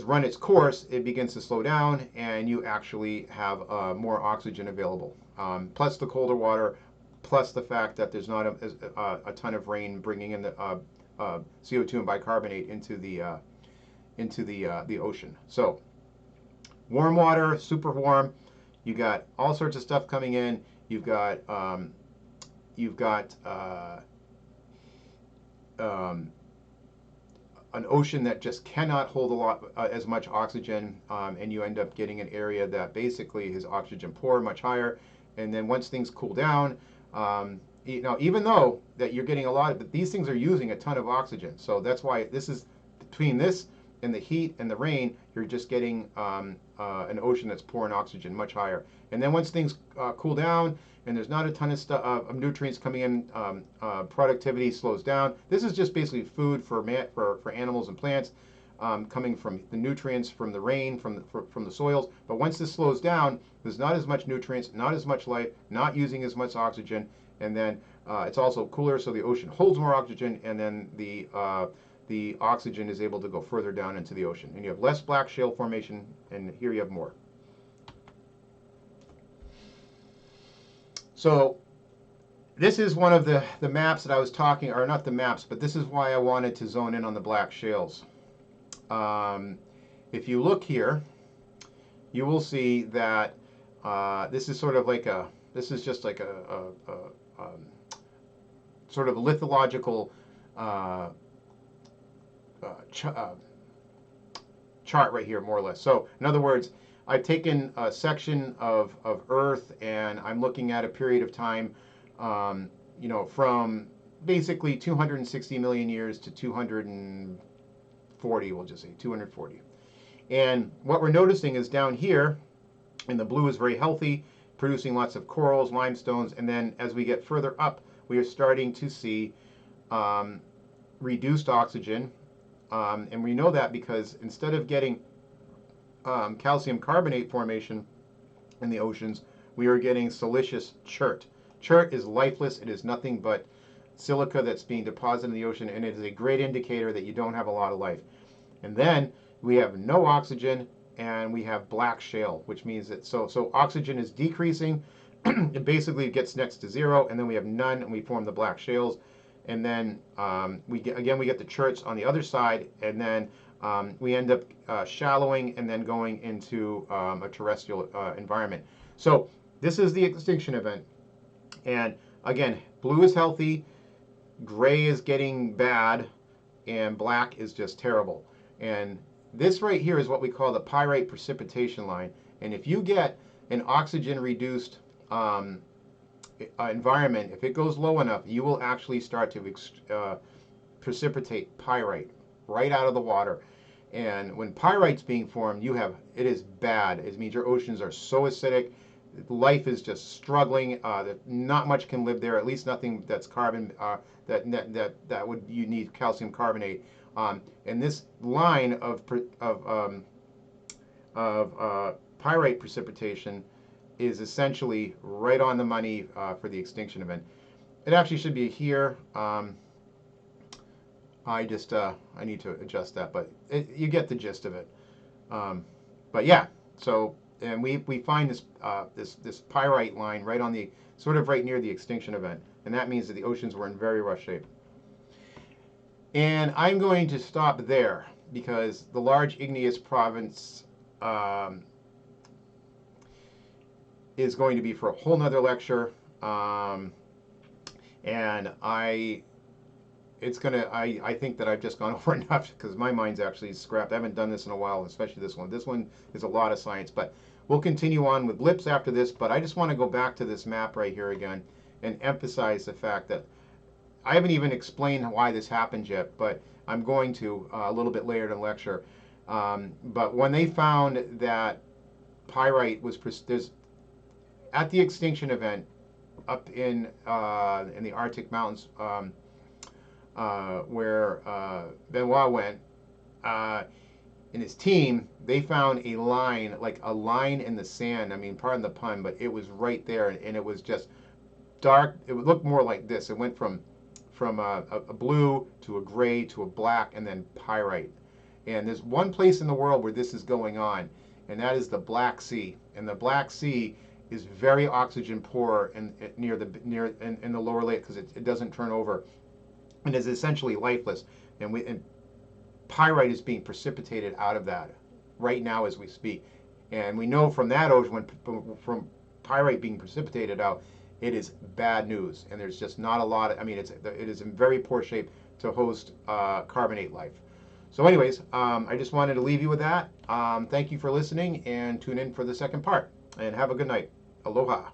run its course, it begins to slow down, and you actually have more oxygen available. Plus the colder water, plus the fact that there's not a ton of rain bringing in the CO2 and bicarbonate into the ocean. So warm water, super warm. You got all sorts of stuff coming in. You've got an ocean that just cannot hold as much oxygen, and you end up getting an area that basically is oxygen poor, much higher. And then once things cool down, even though that you're getting but these things are using a ton of oxygen. So that's why this is between this and the heat and the rain, you're just getting an ocean that's poor in oxygen, much higher. And then once things cool down and there's not a ton of nutrients coming in, productivity slows down. This is just basically food for animals and plants, coming from the nutrients from the rain, from the soils. But once this slows down, there's not as much nutrients, not as much life, not using as much oxygen, and then it's also cooler, so the ocean holds more oxygen, and then the oxygen is able to go further down into the ocean. And you have less black shale formation, and here you have more. So this is one of the maps that I was talking, or not the maps, but this is why I wanted to zone in on the black shales. If you look here, you will see that this is sort of like this is just like a sort of lithological chart right here, more or less. So in other words, I've taken a section of Earth, and I'm looking at a period of time, from basically 260 million years to 240, we'll just say 240. And what we're noticing is down here, and the blue is very healthy, producing lots of corals, limestones, and then as we get further up, we are starting to see reduced oxygen. And we know that because instead of getting calcium carbonate formation in the oceans, we are getting siliceous chert. Chert is lifeless. It is nothing but silica that's being deposited in the ocean, and it is a great indicator that you don't have a lot of life. And then we have no oxygen, and we have black shale, which means that so oxygen is decreasing. It basically gets next to zero, and then we have none, and we form the black shales. And then we get the cherts on the other side, and then we end up shallowing and then going into a terrestrial environment. So this is the extinction event. And again, blue is healthy, gray is getting bad, and black is just terrible. And this right here is what we call the pyrite precipitation line. And if you get an oxygen reduced environment, if it goes low enough, you will actually start to precipitate pyrite right out of the water. And when pyrite's being formed, it is bad. It means your oceans are so acidic, life is just struggling. That not much can live there. At least nothing that's carbon. You need calcium carbonate. And this line of pyrite precipitation is essentially right on the money for the extinction event. It actually should be here. I need to adjust that, but you get the gist of it. But yeah, so and we find this pyrite line right on the sort of right near the extinction event, and that means that the oceans were in very rough shape. And I'm going to stop there because the large igneous province is going to be for a whole nother lecture, and I think that I've just gone over enough because my mind's actually scrapped. I haven't done this in a while, especially this one. This one is a lot of science, but we'll continue on with lips after this. But I just want to go back to this map right here again and emphasize the fact that I haven't even explained why this happened yet, but I'm going to a little bit later in the lecture. But when they found that pyrite was at the extinction event up in the Arctic mountains, where Benoit went, and his team, they found a line, like a line in the sand. I mean, pardon the pun, but it was right there, and it was just dark. It would look more like this. It went from a blue to a gray to a black, and then pyrite. And there's one place in the world where this is going on, and that is the Black Sea. And the Black Sea is very oxygen poor in the lower layer because it doesn't turn over, and is essentially lifeless. And pyrite is being precipitated out of that right now as we speak. And we know from that ocean, from pyrite being precipitated out, it is bad news. And there's just not a lot of, I mean, it is in very poor shape to host carbonate life. So anyways, I just wanted to leave you with that. Thank you for listening, and tune in for the second part. And have a good night. Aloha.